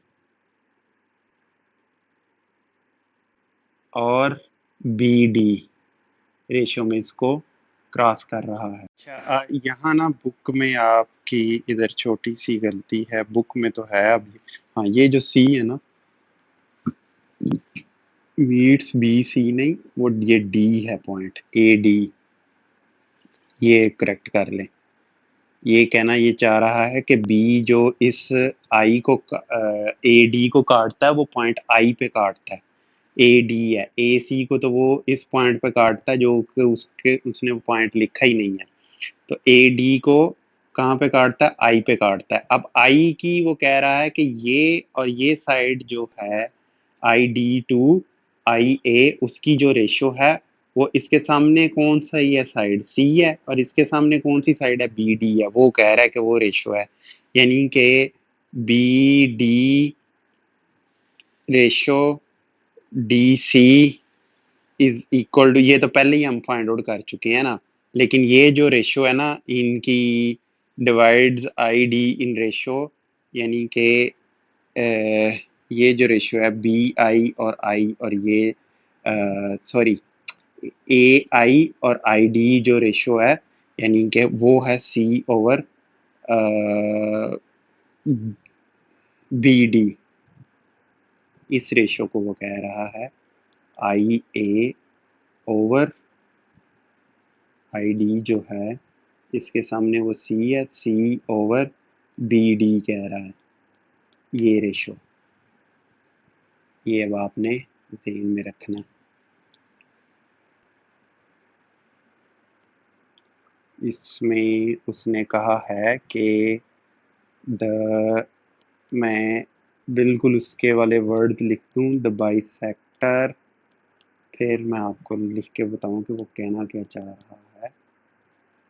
और बी डी रेशो में इसको क्रॉस कर रहा है। अच्छा, यहाँ ना बुक में आपकी इधर छोटी सी गलती है, बुक में तो है अभी, हाँ ये जो सी है ना, मीट्स बी सी नहीं, वो ये डी है पॉइंट, ए डी, ये करेक्ट कर लें। ये कहना ये चाह रहा है कि बी जो इस आई को ए डी को काटता है, वो पॉइंट आई पे काटता है, ए डी है, ए सी को तो वो इस पॉइंट पे काटता है जो कि उसके उसने वो पॉइंट लिखा ही नहीं है। तो ए डी को कहाँ पे काटता है, आई पे काटता है। अब आई की वो कह रहा है कि ये और ये साइड जो है आई डी टू आई ए, उसकी जो रेशो है वो इसके सामने कौन सा ही है, साइड सी है, और इसके सामने कौन सी साइड है, बी डी है। वो कह रहा है कि वो रेशो है, यानी कि B D ratio D C is equal to, ये तो पहले ही हम फाइंड आउट कर चुके हैं ना, लेकिन ये जो रेशो है ना इनकी, divides I D in ratio, यानी कि ये जो रेशो है बी आई और आई, और ये सॉरी ए आई और आई डी जो रेशो है, यानी कि वो है सी ओवर बी डी। इस रेशो को वो कह रहा है आई ए ओवर आई डी जो है, इसके सामने वो सी है, सी ओवर बी डी कह रहा है, ये रेशो। ये अब आपने ध्यान में रखना। इसमें उसने कहा है कि द, मैं बिल्कुल उसके वाले वर्ड लिख दूं, द बाइसेक्टर, फिर मैं आपको लिख के बताऊं कि वो कहना क्या चाह रहा है।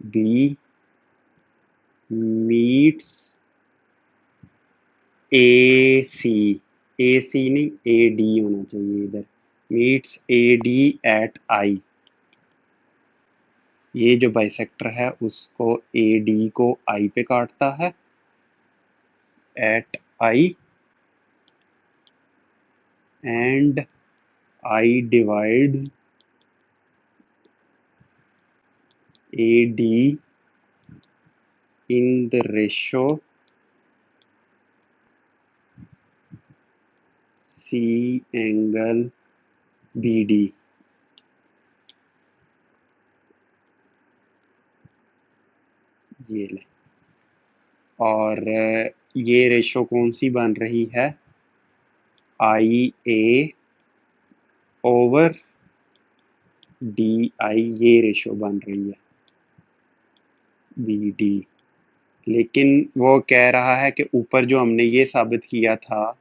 बी मीट्स ए सी, ए सी नहीं ए डी होना चाहिए इधर, मीट्स ए डी एट आई। ये जो बाइसेक्टर है उसको ए डी को आई पे काटता है at I, and I divides A D in the ratio C angle BD। ये ले, और ये रेशो कौन सी बन रही है, आई ए ओवर डी आई, ये रेशो बन रही है बी डी। लेकिन वो कह रहा है कि ऊपर जो हमने ये साबित किया था,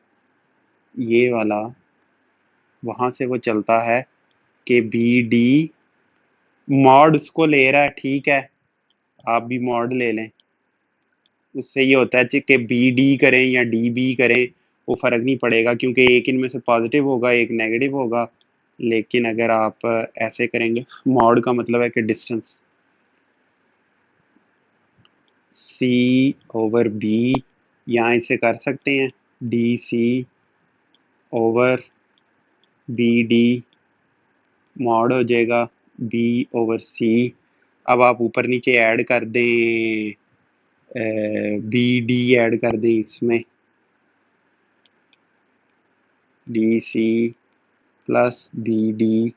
ये वाला, वहां से वो चलता है कि बी डी मॉड उसको ले रहा है, ठीक है, आप भी मॉड ले लें, उससे ये होता है कि बी डी करें या डी बी करें वो फ़र्क नहीं पड़ेगा, क्योंकि एक इनमें से पॉजिटिव होगा एक नेगेटिव होगा। लेकिन अगर आप ऐसे करेंगे, मॉड का मतलब है कि डिस्टेंस सी ओवर बी, यहाँ इसे कर सकते हैं D C over B D, mod हो जाएगा बी ओवर सी। अब आप ऊपर नीचे ऐड कर दें, बी डी ऐड कर दें इसमें, D C plus B D,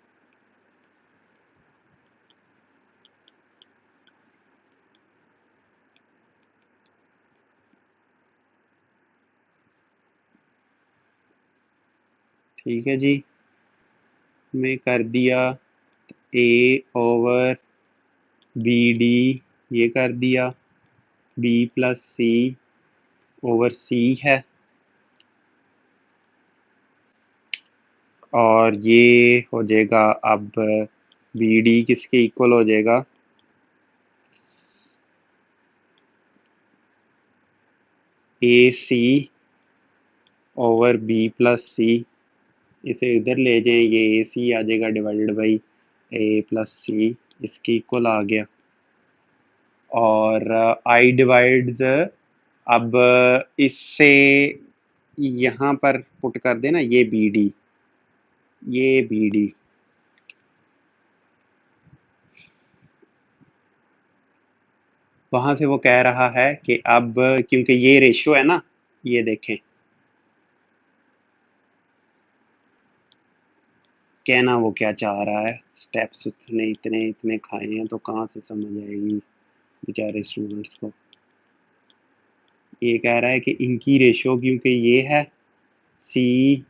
ठीक है जी, में कर दिया ए ओवर बी डी, ये कर दिया बी प्लस सी ओवर सी है, और ये हो जाएगा अब बी डी किसके इक्वल हो जाएगा, ए सी ओवर बी प्लस सी। इसे इधर ले जाएं, ये ए सी आ जाएगा डिवाइडेड बाई ए प्लस सी, इसके इक्वल आ गया। और आई डिवाइड्स, अब इससे यहाँ पर पुट कर देना ये बी डी, ये बी डी, वहां से वो कह रहा है कि अब क्योंकि ये रेशियो है ना, ये देखें, कहना वो क्या चाह रहा है, स्टेप्स उतने इतने इतने खाए हैं तो कहाँ से समझ आएगी बेचारे स्टूडेंट्स को। ये कह रहा है कि इनकी रेशियो क्योंकि ये है सी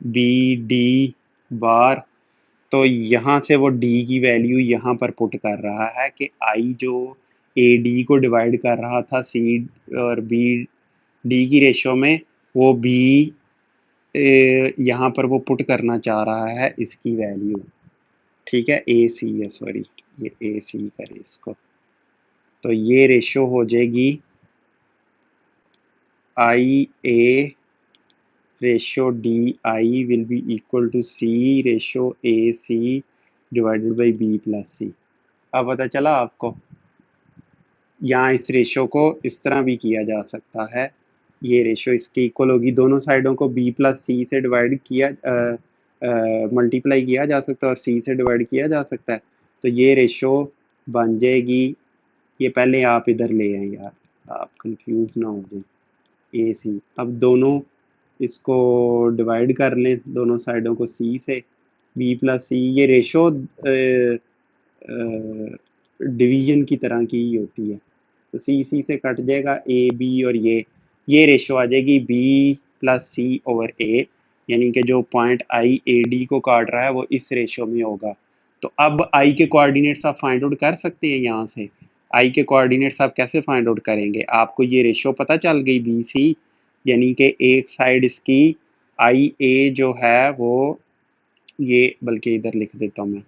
बी डी बार, तो यहाँ से वो डी की वैल्यू यहाँ पर पुट कर रहा है कि आई जो ए डी को डिवाइड कर रहा था सी और बी डी की रेशियो में, वो बी यहाँ पर वो पुट करना चाह रहा है इसकी वैल्यू, ठीक है, ए सी है, सॉरी, ये ए सी करें इसको, तो ये रेशियो हो जाएगी I A ratio D I will be equal to C ratio A C divided by B plus C. अब पता चला आपको, यहाँ इस रेशियो को इस तरह भी किया जा सकता है, ये रेशियो इसके इक्वल होगी, दोनों साइडों को बी प्लस सी से डिवाइड किया मल्टीप्लाई किया जा सकता है और सी से डिवाइड किया जा सकता है, तो ये रेशियो बन जाएगी, ये पहले आप इधर ले आए यार, आप कंफ्यूज ना हो जाए, ए सी, अब दोनों इसको डिवाइड कर लें दोनों साइडों को सी से, बी प्लस सी, ये रेशो डिवीजन की तरह की ही होती है, तो सी से कट जाएगा ए बी, और ये रेशो आ जाएगी बी प्लस सी ओवर ए, यानी कि जो पॉइंट आई ए डी को काट रहा है वो इस रेशो में होगा। तो अब आई के कोऑर्डिनेट्स आप फाइंड आउट कर सकते हैं यहाँ से, आई के कोऑर्डिनेट्स आप कैसे फाइंड आउट करेंगे, आपको ये रेशो पता चल गई बी सी, यानी कि एक साइड इसकी आई ए जो है वो, ये बल्कि इधर लिख देता हूँ मैं,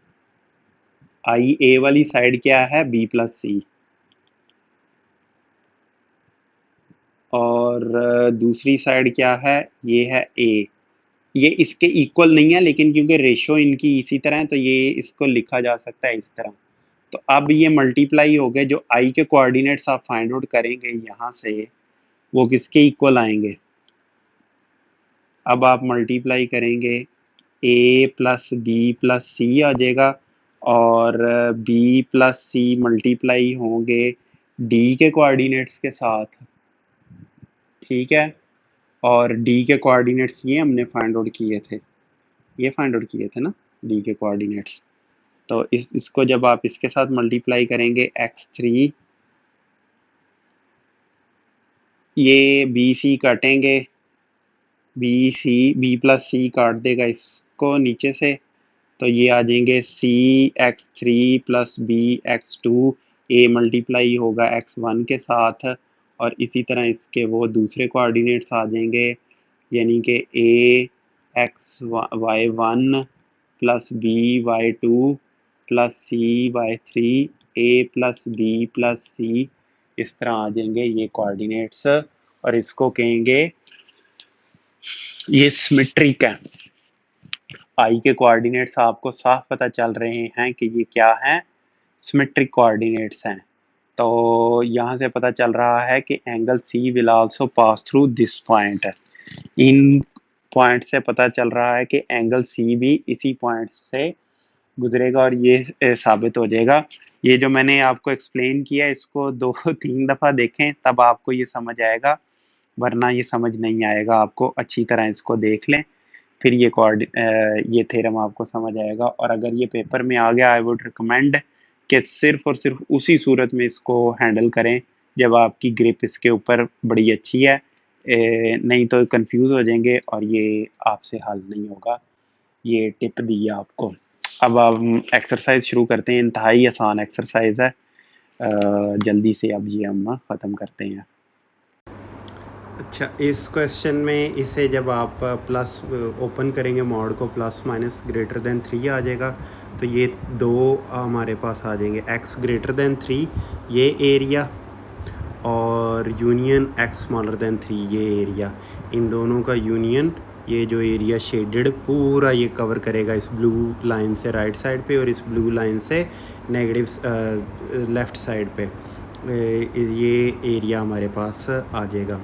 आई ए वाली साइड क्या है बी प्लस सी, और दूसरी साइड क्या है, ये है ए, ये इसके इक्वल नहीं है लेकिन क्योंकि रेशो इनकी इसी तरह है तो ये इसको लिखा जा सकता है इस तरह, तो अब ये मल्टीप्लाई हो गए, जो आई के कोऑर्डिनेट्स आप फाइंड आउट करेंगे यहाँ से वो किसके इक्वल आएंगे। अब आप मल्टीप्लाई करेंगे, ए प्लस बी प्लस सी आ जाएगा, और बी प्लस सी मल्टीप्लाई होंगे डी के कोऑर्डिनेट्स के साथ, ठीक है। और डी के कोऑर्डिनेट्स ये हमने फाइंड आउट किए थे, ये फाइंड आउट किए थे ना डी के कोऑर्डिनेट्स। तो इसको जब आप इसके साथ मल्टीप्लाई करेंगे x3, ये बी सी काटेंगे, बी प्लस सी काट देगा इसको नीचे से, तो ये आ जाएंगे सी x3 plus B x2, A multiply होगा x1 के साथ, और इसी तरह इसके वो दूसरे कोऑर्डिनेट्स आ जाएंगे, यानी कि A y1 plus B y2 plus C y3, A plus B plus C, इस तरह आ जाएंगे ये कोऑर्डिनेट्स। और इसको कहेंगे, ये सिमेट्रिक है। आई के कोऑर्डिनेट्स आपको साफ पता चल रहे हैं कि ये क्या है, सिमेट्रिक कोऑर्डिनेट्स हैं। तो यहाँ से पता चल रहा है कि angle C will also pass through this point. इन पॉइंट से पता चल रहा है कि एंगल सी भी इसी पॉइंट से गुजरेगा, और ये साबित हो जाएगा। ये जो मैंने आपको एक्सप्लेन किया इसको 2-3 दफ़ा देखें तब आपको ये समझ आएगा, वरना ये समझ नहीं आएगा आपको। अच्छी तरह इसको देख लें, फिर ये थ्योरम आपको समझ आएगा। और अगर ये पेपर में आ गया, आई वुड रिकमेंड कि सिर्फ और सिर्फ उसी सूरत में इसको हैंडल करें जब आपकी ग्रिप इसके ऊपर बड़ी अच्छी है, नहीं तो कंफ्यूज हो जाएंगे और ये आपसे हल नहीं होगा। ये टिप दी है आपको। अब हम एक्सरसाइज शुरू करते हैं, इंतहाई आसान एक्सरसाइज है, जल्दी से अब ये हम ख़त्म करते हैं। अच्छा, इस क्वेश्चन में इसे जब आप प्लस ओपन करेंगे मॉड को, प्लस माइनस ग्रेटर देन 3 आ जाएगा, तो ये दो हमारे पास आ जाएंगे, x ग्रेटर देन 3 ये एरिया, और यूनियन x स्मॉलर देन 3 ये एरिया। इन दोनों का यूनियन, ये जो एरिया शेडेड पूरा ये कवर करेगा इस ब्लू लाइन से राइट साइड पे, और इस ब्लू लाइन से नेगेटिव लेफ़्ट साइड पे, ये एरिया हमारे पास आ जाएगा।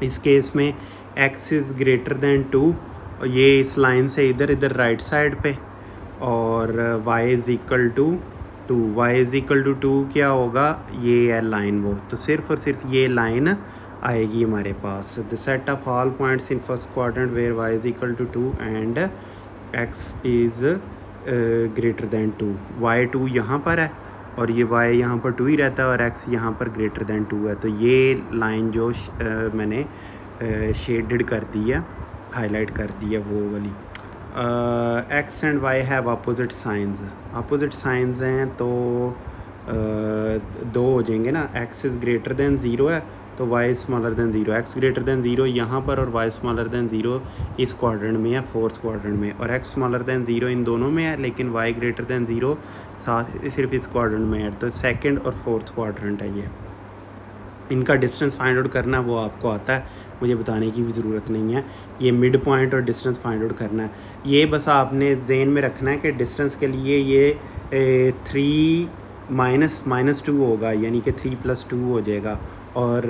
इस केस में x इज़ ग्रेटर दैन 2, ये इस लाइन से इधर राइट साइड पे, और y is equal to 2, y is equal to 2 क्या होगा, ये है लाइन वो, तो सिर्फ और सिर्फ ये लाइन आएगी हमारे पास। The set of all points in first quadrant where y is equal to 2 and x is greater than 2, y2 यहाँ पर है और ये y यहाँ पर 2 ही रहता है, और x यहाँ पर ग्रेटर दैन 2 है। तो ये लाइन जो मैंने शेडेड कर दी है, हाईलाइट कर दी है, वो वाली। x and y have opposite signs, opposite signs हैं तो दो हो जाएंगे ना, x इज़ ग्रेटर दैन 0 है तो y is smaller than 0, x greater than 0 यहाँ पर और y स्मॉलर दैन 0 इस क्वाड्रेंट में है, फोर्थ क्वाड्रेंट में, और x स्मॉलर दैन 0 इन दोनों में है, लेकिन y ग्रेटर दैन 0 साथ सिर्फ इस क्वाड्रेंट में है। तो सेकंड और फोर्थ क्वाड्रेंट है ये। इनका डिस्टेंस फाइंड आउट करना वो आपको आता है, मुझे बताने की भी ज़रूरत नहीं है। ये मिड पॉइंट और डिस्टेंस फाइंड आउट करना है, ये बस आपने जहन में रखना है कि डिस्टेंस के लिए ये 3 माइनस 2 होगा, यानी कि 3 + 2 हो जाएगा, और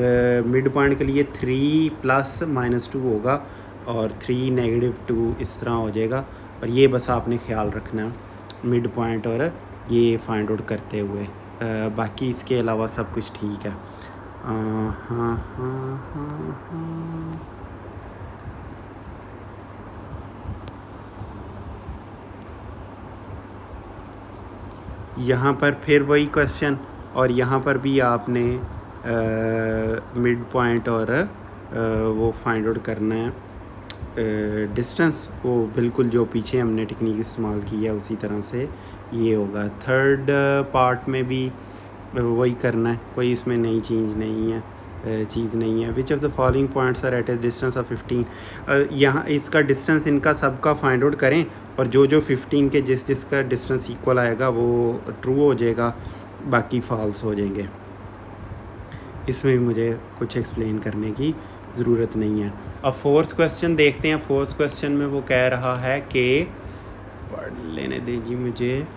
मिड पॉइंट के लिए 3 + -2 होगा, और 3 - 2 इस तरह हो जाएगा। और ये बस आपने ख्याल रखना मिड पॉइंट और ये फाइंड आउट करते हुए, बाकी इसके अलावा सब कुछ ठीक है। यहाँ पर फिर वही क्वेश्चन, और यहाँ पर भी आपने मिड पॉइंट और वो फाइंड आउट करना है डिस्टेंस, वो बिल्कुल जो पीछे हमने टेक्निक इस्तेमाल की है उसी तरह से ये होगा। थर्ड पार्ट में भी वही करना है, कोई इसमें नई चीज़ नहीं है। Which of the following points are at a distance of 15, यहाँ इसका डिस्टेंस इनका सबका फाइंड आउट करें, और जो 15 के जिसका डिस्टेंस इक्वल आएगा वो ट्रू हो जाएगा, बाकी फॉल्स हो जाएंगे। इसमें भी मुझे कुछ एक्सप्लेन करने की ज़रूरत नहीं है। अब फोर्थ क्वेश्चन देखते हैं। फोर्थ क्वेश्चन में वो कह रहा है कि, पढ़ लेने दीजिए मुझे,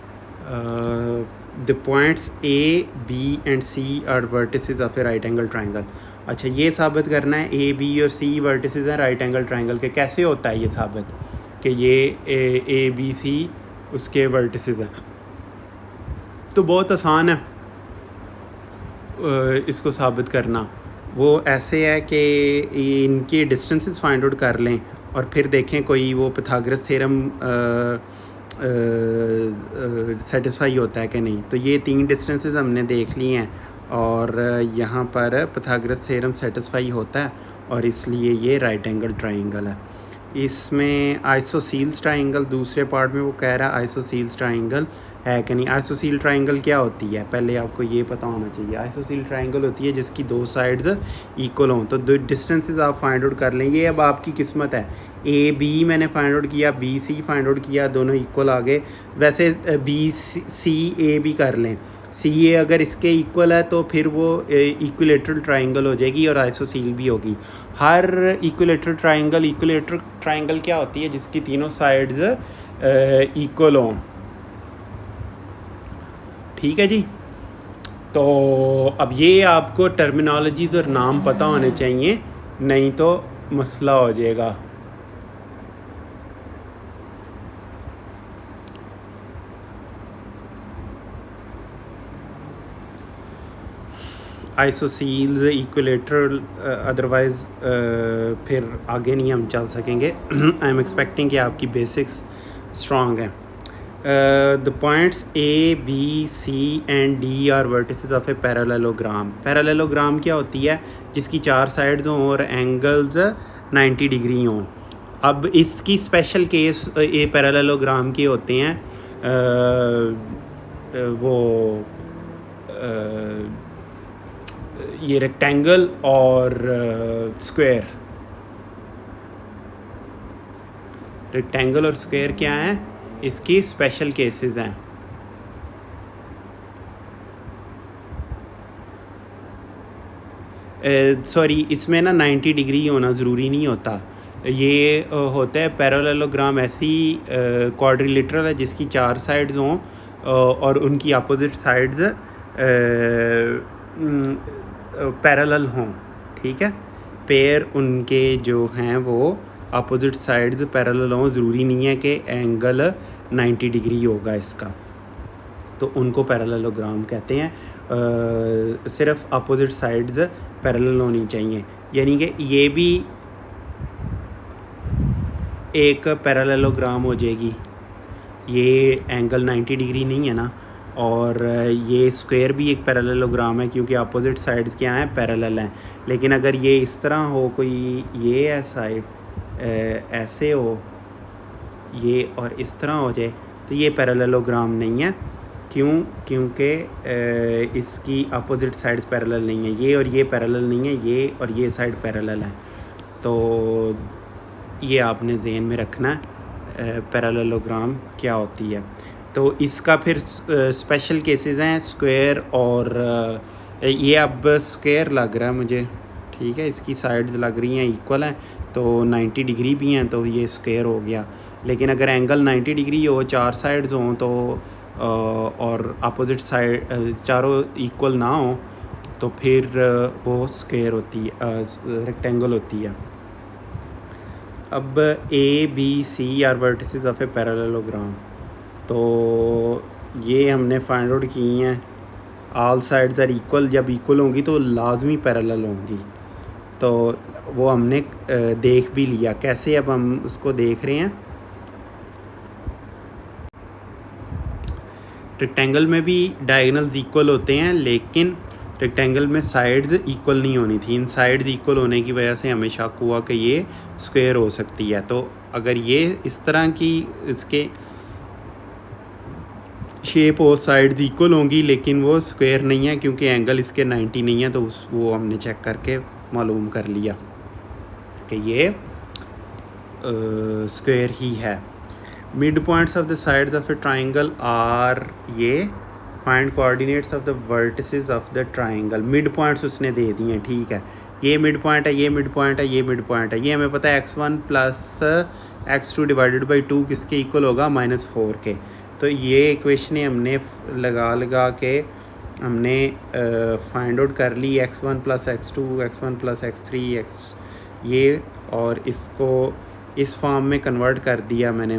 the points A B and C are vertices of a right angle triangle. अच्छा, ये साबित करना है ए बी और सी वर्टिसेस हैं राइट एंगल ट्राइंगल के। कैसे होता है ये साबित कि ये ए बी सी उसके वर्टिसेस हैं? तो बहुत आसान है इसको साबित करना। वो ऐसे है कि इनके डिस्टेंसेस फाइंड आउट कर लें और फिर देखें कोई वो pythagoras थ्योरम सेटिस्फाई होता है कि नहीं। तो ये 3 डिस्टेंसेस हमने देख लिए हैं और यहाँ पर pythagoras थ्योरम सेटिस्फाई होता है और इसलिए ये राइट एंगल ट्राइंगल है। इसमें आइसोसील्स ट्राइंगल दूसरे पार्ट में वो कह रहा है आइसोसील्स ट्राइंगल है कि नहीं। आइसोसील ट्राइंगल क्या होती है पहले आपको ये पता होना चाहिए। आइसोसील ट्राइंगल होती है जिसकी 2 साइड्स इक्वल हों। तो 2 डिस्टेंसेस आप फाइंड आउट कर लें। ये अब आपकी किस्मत है। ए बी मैंने फाइंड आउट किया, बी सी फाइंड आउट किया, दोनों इक्वल आ गए। वैसे बी सी ए भी कर लें। सी ए अगर इसके इक्वल है तो फिर वो इक्विलेटरल ट्राइंगल हो जाएगी और आइसोसील भी होगी। हर इक्विलेटरल ट्राइंगल क्या होती है? जिसकी तीनों साइड्स इक्वल हों। ठीक है जी। तो अब ये आपको टर्मिनोलॉजीज़ और नाम पता होने चाहिए, नहीं तो मसला हो जाएगा। आइसोसील्स इक्विलेटरल, अदरवाइज़ फिर आगे नहीं हम चल सकेंगे। आई एम एक्सपेक्टिंग कि आपकी बेसिक्स स्ट्रॉन्ग हैं। The points A B C and D are vertices of a parallelogram. Parallelogram क्या होती है? जिसकी 4 साइड्स हों और एंगल्स 90 डिग्री हों। अब इसकी स्पेशल केस ये पैरेललोग्राम के होते हैं वो ये रेक्टेंगल और स्क्वायर। रेक्टेंगल और स्क्वायर क्या हैं? इसकी स्पेशल केसेस हैं। सॉरी, इसमें ना 90 डिग्री होना ज़रूरी नहीं होता। ये होता है पैरेललोग्राम ऐसी क्वाड्रिलेटरल है जिसकी 4 साइड्स हों और उनकी अपोजिट साइड्स पैरेलल हों। ठीक है, पेयर उनके जो हैं वो अपोजिट साइड्स पैरेलल हों। ज़रूरी नहीं है कि एंगल 90 डिग्री होगा इसका, तो उनको पैरेललोग्राम कहते हैं। सिर्फ अपोजिट साइड्स पैरेलल होनी चाहिए। यानी कि ये भी एक पैरेललोग्राम हो जाएगी। ये एंगल 90 डिग्री नहीं है ना, और ये स्क्वायर भी एक पैरेललोग्राम है क्योंकि अपोजिट साइड्स क्या हैं? पैरेलल हैं। लेकिन अगर ये इस तरह हो, कोई ये है साइड ऐसे हो, ये और इस तरह हो जाए, तो ये पैरेललोग्राम नहीं है। क्यों? क्योंकि इसकी अपोजिट साइड्स पैरेलल नहीं है। ये और ये पैरेलल नहीं है, ये और ये साइड पैरेलल है। तो ये आपने ज़हन में रखना है पैरेललोग्राम क्या होती है। तो इसका फिर स्पेशल केसेस हैं स्क्वायर और ये अब स्क्वायर लग रहा है मुझे। ठीक है, इसकी साइड्स लग रही हैं इक्वल हैं, तो 90 डिग्री भी हैं, तो ये स्क्वायर हो गया। लेकिन अगर एंगल 90 डिग्री हो, 4 साइड्स हों तो और अपोजिट साइड चारों इक्वल ना हो, तो फिर वो स्क्वायर होती है, रेक्टेंगल होती है। अब A B C are vertices of a parallelogram, तो ये हमने फाइंड आउट की हैं। ऑल साइड्स आर इक्वल, जब इक्वल होंगी तो लाजमी पैरेलल होंगी। तो वो हमने देख भी लिया। कैसे? अब हम उसको देख रहे हैं। रेक्टेंगल में भी डायगोनल्स इक्वल होते हैं, लेकिन रेक्टेंगल में साइड्स इक्वल नहीं होनी थी। इन साइड्स इक्वल होने की वजह से हमें शक हुआ कि ये स्क्वायर हो सकती है। तो अगर ये इस तरह की इसके शेप और साइड्स इक्वल होंगी, लेकिन वो स्क्वायर नहीं है क्योंकि एंगल इसके 90 नहीं है, तो वो हमने चेक करके मालूम कर लिया कि ये स्क्वायर ही है। Mid points of the sides of a triangle are, ये find coordinates of the vertices of the triangle. Mid points उसने दे दिए हैं। ठीक है, ये मिड पॉइंट है, ये मिड पॉइंट है, ये मिड पॉइंट है। ये हमें पता है x1 + x2 डिवाइडेड बाई 2 किसके इक्वल होगा? -4 के। तो ये इक्वेशन हमने लगा के हमने फाइंड आउट कर ली x1 + x2 x1 + x3 x ये, और इसको इस फॉर्म में कन्वर्ट कर दिया मैंने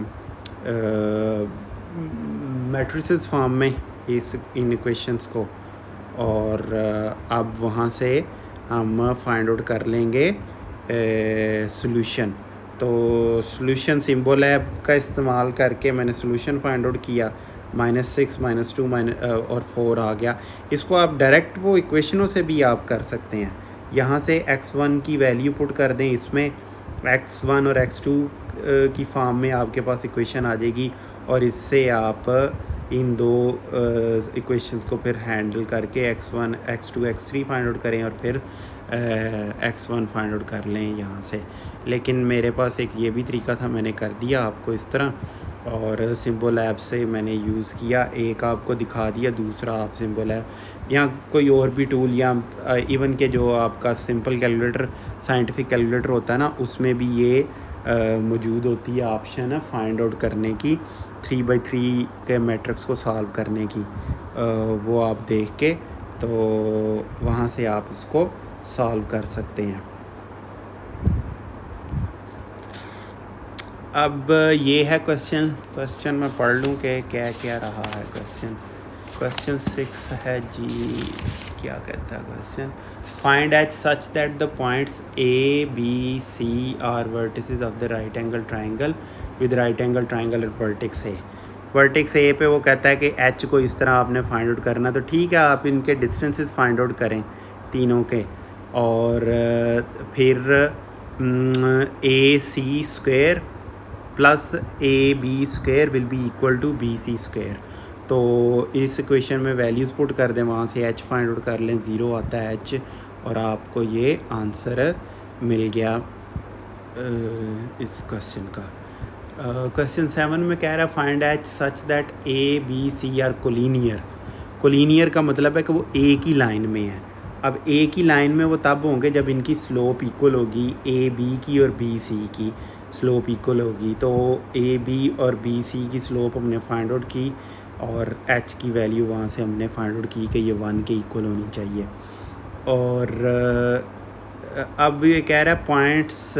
मैट्रिसेस फॉर्म में इन इक्वेशंस को, और अब वहाँ से हम फाइंड आउट कर लेंगे सॉल्यूशन। तो सॉल्यूशन सिंबल ऐप का इस्तेमाल करके मैंने सॉल्यूशन फाइंड आउट किया, -6 -2 और 4 आ गया। इसको आप डायरेक्ट वो इक्वेशनों से भी आप कर सकते हैं। यहाँ से x1 की वैल्यू पुट कर दें, इसमें x1 और x2 की फॉर्म में आपके पास इक्वेशन आ जाएगी, और इससे आप इन दो इक्वेशंस को फिर हैंडल करके x1 x2 x3 find out करें, और फिर x1 फाइंड आउट कर लें यहाँ से। लेकिन मेरे पास एक ये भी तरीका था, मैंने कर दिया आपको इस तरह, और सिंबल ऐप से मैंने यूज़ किया, एक आपको दिखा दिया, दूसरा आप सिंबल ऐप यहाँ कोई और भी टूल या इवन के जो आपका सिंपल कैलकुलेटर साइंटिफिक कैलकुलेटर होता है ना, उसमें भी ये मौजूद होती है ऑप्शन है फाइंड आउट करने की, 3×3 के मैट्रिक्स को सॉल्व करने की, वो आप देख के तो वहाँ से आप इसको सॉल्व कर सकते हैं। अब ये है क्वेश्चन मैं पढ़ लूँ कि क्या क्या रहा है क्वेश्चन 6 है जी। क्या कहता है question? Find H such that the points A B C are vertices of the right angle triangle with right angle triangle at vertex A. Vertex A पे वो कहता है कि एच को इस तरह आपने फाइंड आउट करना, तो ठीक है आप इनके डिस्टेंसेस फाइंड आउट करें तीनों के, और फिर A C square plus A B square will be equal to B C square. तो इस इक्वेशन में वैल्यूज़ पुट कर दें, वहाँ से एच फाइंड आउट कर लें, 0 आता है एच, और आपको ये आंसर मिल गया इस क्वेश्चन का। क्वेश्चन 7 में कह रहा है find H such that A B C are collinear. Collinear का मतलब है कि वो एक ही लाइन में है। अब एक ही लाइन में वो तब होंगे जब इनकी स्लोप इक्वल होगी, ए बी की और बी सी की स्लोप इक्वल होगी। तो ए बी और बी सी की स्लोप हमने फाइंड आउट की, और एच की वैल्यू वहाँ से हमने फाइंड आउट की कि ये 1 के इक्वल होनी चाहिए। और अब ये कह रहा है points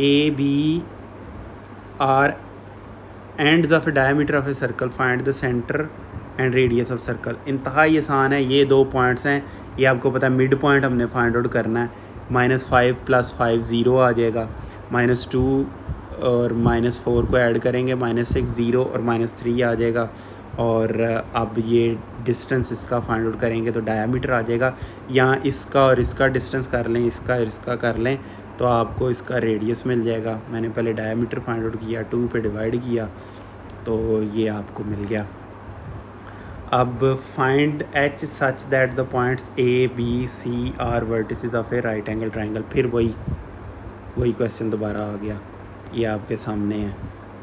A B are ends of a diameter of a circle, find the centre and radius of circle. इंतहाई आसान है, ये 2 पॉइंट्स हैं, ये आपको पता है मिड पॉइंट हमने फाइंड आउट करना है। -5 + 5 0 आ जाएगा, -2 और -4 को ऐड करेंगे, -6 0 और -3 आ जाएगा। और अब ये डिस्टेंस इसका फाइंड आउट करेंगे तो डायमीटर आ जाएगा। यहाँ इसका और इसका डिस्टेंस कर लें, इसका और इसका कर लें, तो आपको इसका रेडियस मिल जाएगा। मैंने पहले डायमीटर फाइंड आउट किया, 2 पे डिवाइड किया, तो ये आपको मिल गया। अब find H such that the points A B C are vertices of a right angle triangle. फिर वही क्वेश्चन दोबारा आ गया, ये आपके सामने है।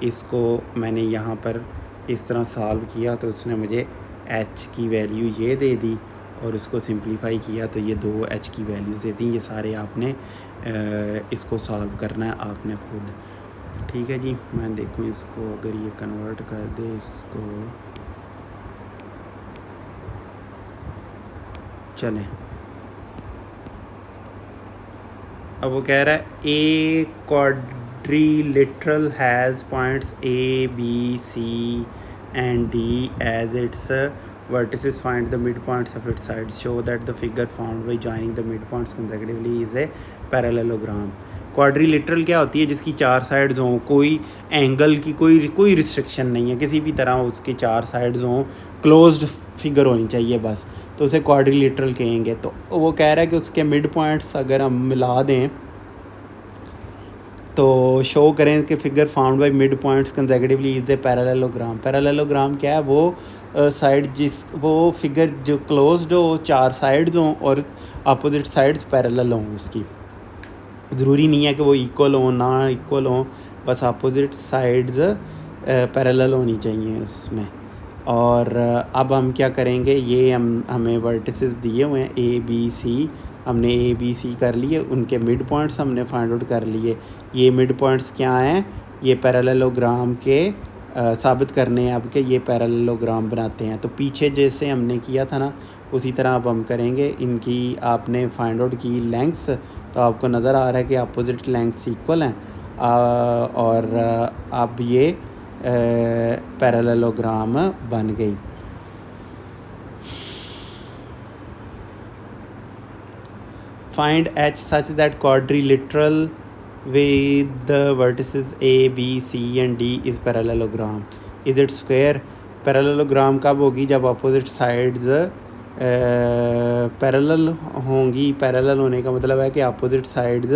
इसको मैंने यहाँ पर इस तरह सॉल्व किया, तो उसने मुझे एच की वैल्यू ये दे दी, और उसको सिंप्लीफाई किया तो ये 2 एच की वैल्यूज़ दे दी। ये सारे आपने इसको सॉल्व करना है आपने खुद। ठीक है जी, मैं देखूँ इसको, अगर ये कन्वर्ट कर दे इसको, चलें। अब वो कह रहा है ए quadrilateral has points A, B, C and D as its vertices. Find the midpoints of its sides. Show that the figure formed by joining the midpoints consecutively is a parallelogram. Quadrilateral क्या होती है? जिसकी 4 साइड्स हों, कोई एंगल की कोई रिस्ट्रिक्शन नहीं है, किसी भी तरह उसकी 4 साइड्स हों, क्लोज्ड फिगर होनी चाहिए बस, तो उसे क्वाड्रिलेटरल कहेंगे। तो वो कह रहा है कि उसके मिड पॉइंट्स अगर हम मिला दें तो शो करें कि figure found by mid points consecutively is a parallelogram. Parallelogram क्या है? वो साइड वो फिगर जो क्लोज्ड हो, 4 साइड्स हों और अपोजिट साइड्स पैरेलल हों उसकी। ज़रूरी नहीं है कि वो इक्वल हो ना इक्वल हो, बस अपोजिट साइड्स पैरेलल होनी चाहिए उसमें। और अब हम क्या करेंगे, ये हमें वर्टिसेस दिए हुए हैं A B C, हमने A B C कर लिए, उनके मिड पॉइंट्स हमने फाइंड आउट कर लिए। ये मिड पॉइंट्स क्या हैं, ये पैरेललोग्राम के साबित करने हैं अब कि ये पैरेललोग्राम बनाते हैं। तो पीछे जैसे हमने किया था ना उसी तरह अब हम करेंगे। इनकी आपने फाइंड आउट की लेंथ्स, तो आपको नज़र आ रहा है कि अपोजिट लेंथ्स इक्वल हैं और अब ये पैरेललोग्राम बन गई। Find H such that quadrilateral with the vertices A, B, C and D is parallelogram. Is it square? Parallelogram कब होगी, जब अपोजिट साइड्स पैरेलल होंगी। पैरेलल होने का मतलब है कि अपोजिट साइड्स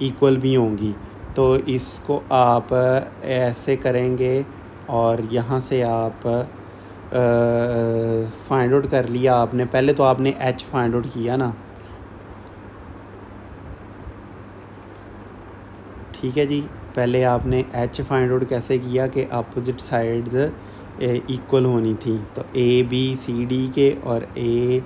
इक्वल भी होंगी। तो इसको आप ऐसे करेंगे और यहाँ से आप फाइंड आउट कर लिया आपने। पहले तो आपने H फाइंड आउट किया ना, ठीक है जी। पहले आपने H फाइंड आउट कैसे किया कि अपोजिट साइड्स इक्वल होनी थी। तो ए बी सी डी के और ए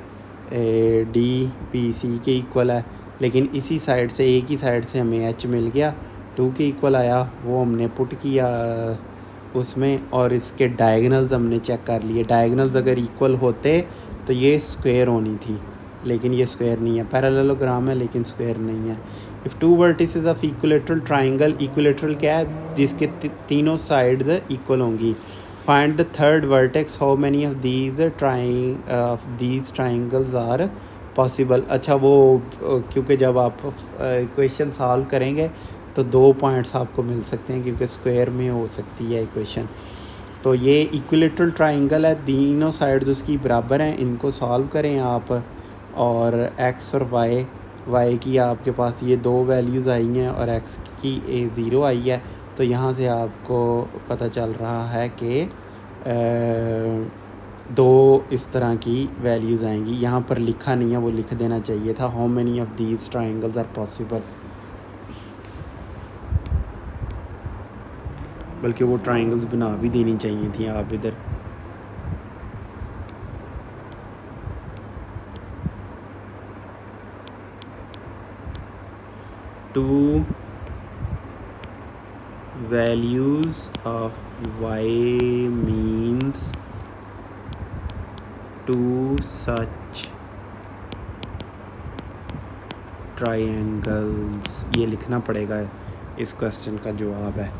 डी बी सी के इक्वल है, लेकिन इसी साइड से एक ही साइड से हमें H मिल गया, 2 के इक्वल आया, वो हमने पुट किया उसमें और इसके डायगनल्स हमने चेक कर लिए। डायगनल्स अगर इक्वल होते तो ये स्क्वायर होनी थी, लेकिन ये स्क्वायर नहीं है। पैरेललोग्राम है लेकिन स्क्वायर नहीं है। If two vertices of equilateral triangle, equilateral क्या है, जिसके तीनों साइड्स इक्वल होंगी। Find the third vertex, how many of these triangles are possible. अच्छा वो क्योंकि जब आप इक्वेशन सॉल्व करेंगे तो 2 पॉइंट्स आपको मिल सकते हैं क्योंकि स्क्वायर में हो सकती है इक्वेशन। तो ये इक्विलेटरल ट्राइंगल है, तीनों साइड्स उसकी बराबर हैं, इनको सॉल्व करें आप। और x और y की आपके पास ये 2 वैल्यूज़ आई हैं और x की 0 आई है। तो यहाँ से आपको पता चल रहा है कि 2 इस तरह की वैल्यूज़ आएंगी। यहाँ पर लिखा नहीं है, वो लिख देना चाहिए था, how many of these triangles are possible. बल्कि वो ट्राइंगल्स बना भी देनी चाहिए थी आप इधर। Two values of y means two such triangles, ये लिखना पड़ेगा, इस क्वेश्चन का जवाब है।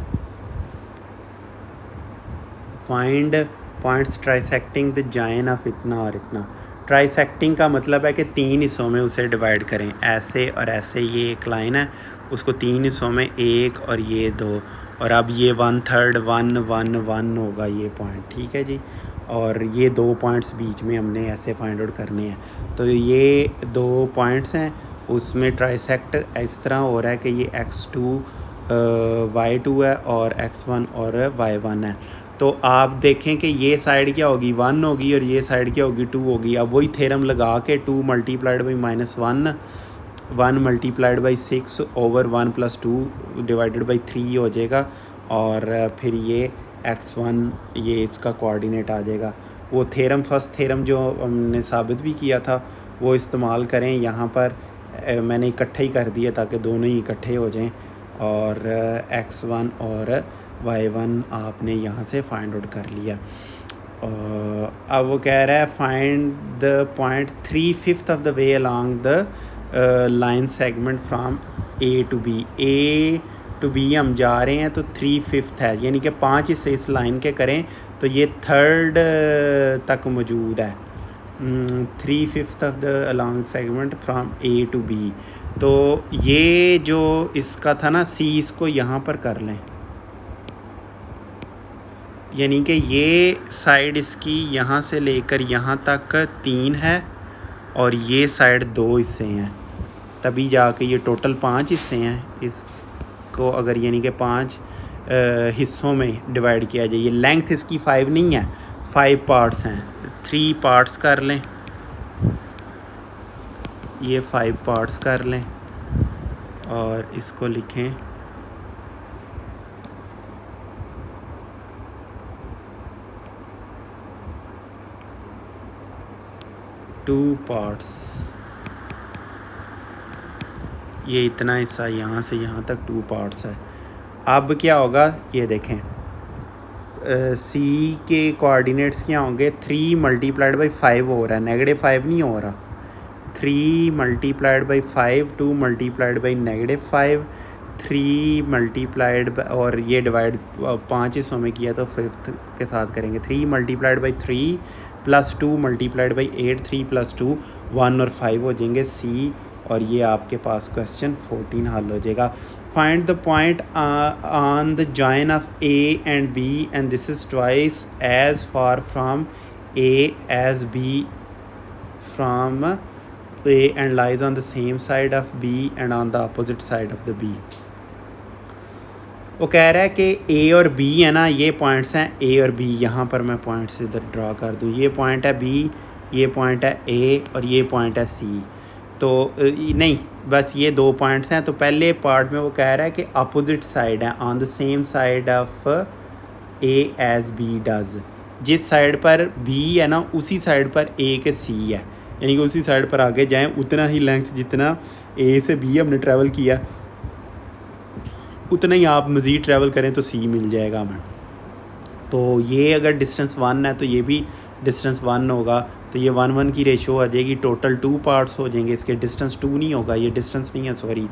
फाइंड पॉइंट्स ट्राइसेक्टिंग द जाइन ऑफ इतना और इतना। ट्राइसेक्टिंग का मतलब है कि 3 हिस्सों में उसे डिवाइड करें, ऐसे और ऐसे। ये एक लाइन है, उसको 3 हिस्सों में, 1 और ये 2, और अब ये 1/3 1 1 1 होगा ये पॉइंट, ठीक है जी। और ये 2 पॉइंट्स बीच में हमने ऐसे फाइंड आउट करने हैं। तो ये 2 पॉइंट्स हैं, उसमें ट्राइसेक्ट इस तरह हो रहा है कि ये x2 y2 है और x1 और y1 है। तो आप देखें कि ये साइड क्या होगी, 1 होगी और ये साइड क्या होगी, 2 होगी। अब वही थ्योरम लगा के 2 multiplied by -1 1 multiplied by 6 over 1 + 2 divided by 3 हो जाएगा, और फिर ये x1 ये इसका कोऑर्डिनेट आ जाएगा। वो थ्योरम, फर्स्ट थ्योरम जो हमने साबित भी किया था, वो इस्तेमाल करें। यहाँ पर मैंने इकट्ठे ही कर दिया ताकि दोनों ही इकट्ठे हो जाएं, और x1 और y1 आपने यहाँ से फाइंड आउट कर लिया। अब वो कह रहा है find the point 3/5 of the way along the line segment from A to B। A to B हम जा रहे हैं तो 3/5 है, यानी कि 5 हिस्से इस लाइन के करें तो ये 3rd तक मौजूद है। 3/5 of the along segment from A to B। तो ये जो इसका था ना C, इसको यहाँ पर कर लें, यानी कि ये साइड इसकी यहाँ से लेकर यहाँ तक 3 है और ये साइड 2 हिस्से हैं, तभी जाके ये टोटल 5 हिस्से हैं। इसको अगर यानी कि 5 हिस्सों में डिवाइड किया जाए, ये लेंथ इसकी 5 नहीं है, 5 पार्ट्स हैं। 3 पार्ट्स कर लें, ये 5 पार्ट्स कर लें और इसको लिखें 2 पार्ट्स। ये इतना हिस्सा यहाँ से यहाँ तक 2 पार्ट्स है। अब क्या होगा ये देखें, सी के कोऑर्डिनेट्स क्या होंगे, 3 मल्टीप्लाइड बाई 5 हो रहा है, -5 नहीं हो रहा, 3 multiplied by 5, 2 multiplied by -5, 3 multiplied और ये डिवाइड 5 हिस्सों में किया तो फिफ्थ के साथ करेंगे, 3 multiplied by 3 plus 2 multiplied by 8, 3 plus 2 1 और 5 हो जाएंगे सी, और ये आपके पास क्वेश्चन 14 हल हो जाएगा। Find the point on the join of A and B and this is twice as far from A as B from A and lies on the same side of B and on the opposite side of the B। वो कह रहा है कि A और B है ना, ये पॉइंट्स हैं A और B, यहाँ पर मैं पॉइंट्स इधर ड्रा कर दूँ, ये पॉइंट है B, ये पॉइंट है A और ये पॉइंट है C। तो नहीं, बस ये 2 पॉइंट्स हैं। तो पहले पार्ट में वो कह रहा है कि अपोजिट साइड है, on the same side of A as B does, जिस साइड पर B है ना उसी साइड पर A के C है, यानी कि उसी साइड पर आगे जाएं, उतना ही लेंथ जितना ए से बी हमने ट्रैवल किया उतना ही आप मज़ीद ट्रैवल करें तो सी मिल जाएगा हमें। तो ये अगर डिस्टेंस 1 है तो ये भी डिस्टेंस 1 होगा, तो ये 1-1 की रेशो आ जाएगी, टोटल 2 पार्ट्स हो जाएंगे इसके, डिस्टेंस 2 नहीं होगा, ये डिस्टेंस नहीं है सॉरी,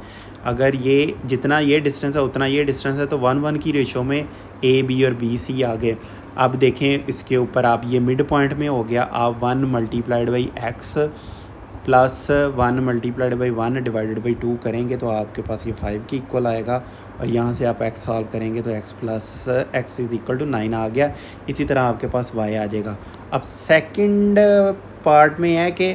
अगर ये जितना ये डिस्टेंस है उतना ये डिस्टेंस है, तो 1-1 की रेशो में ए बी और बी सी आ गए। अब देखें इसके ऊपर आप, ये मिड पॉइंट में हो गया, आप 1 multiplied by x plus 1 multiplied by 1 divided by 2 करेंगे तो आपके पास ये 5 के इक्वल आएगा, और यहाँ से आप x सॉल्व करेंगे तो x plus x is equal to 9 आ गया। इसी तरह आपके पास y आ जाएगा। अब सेकंड पार्ट में है कि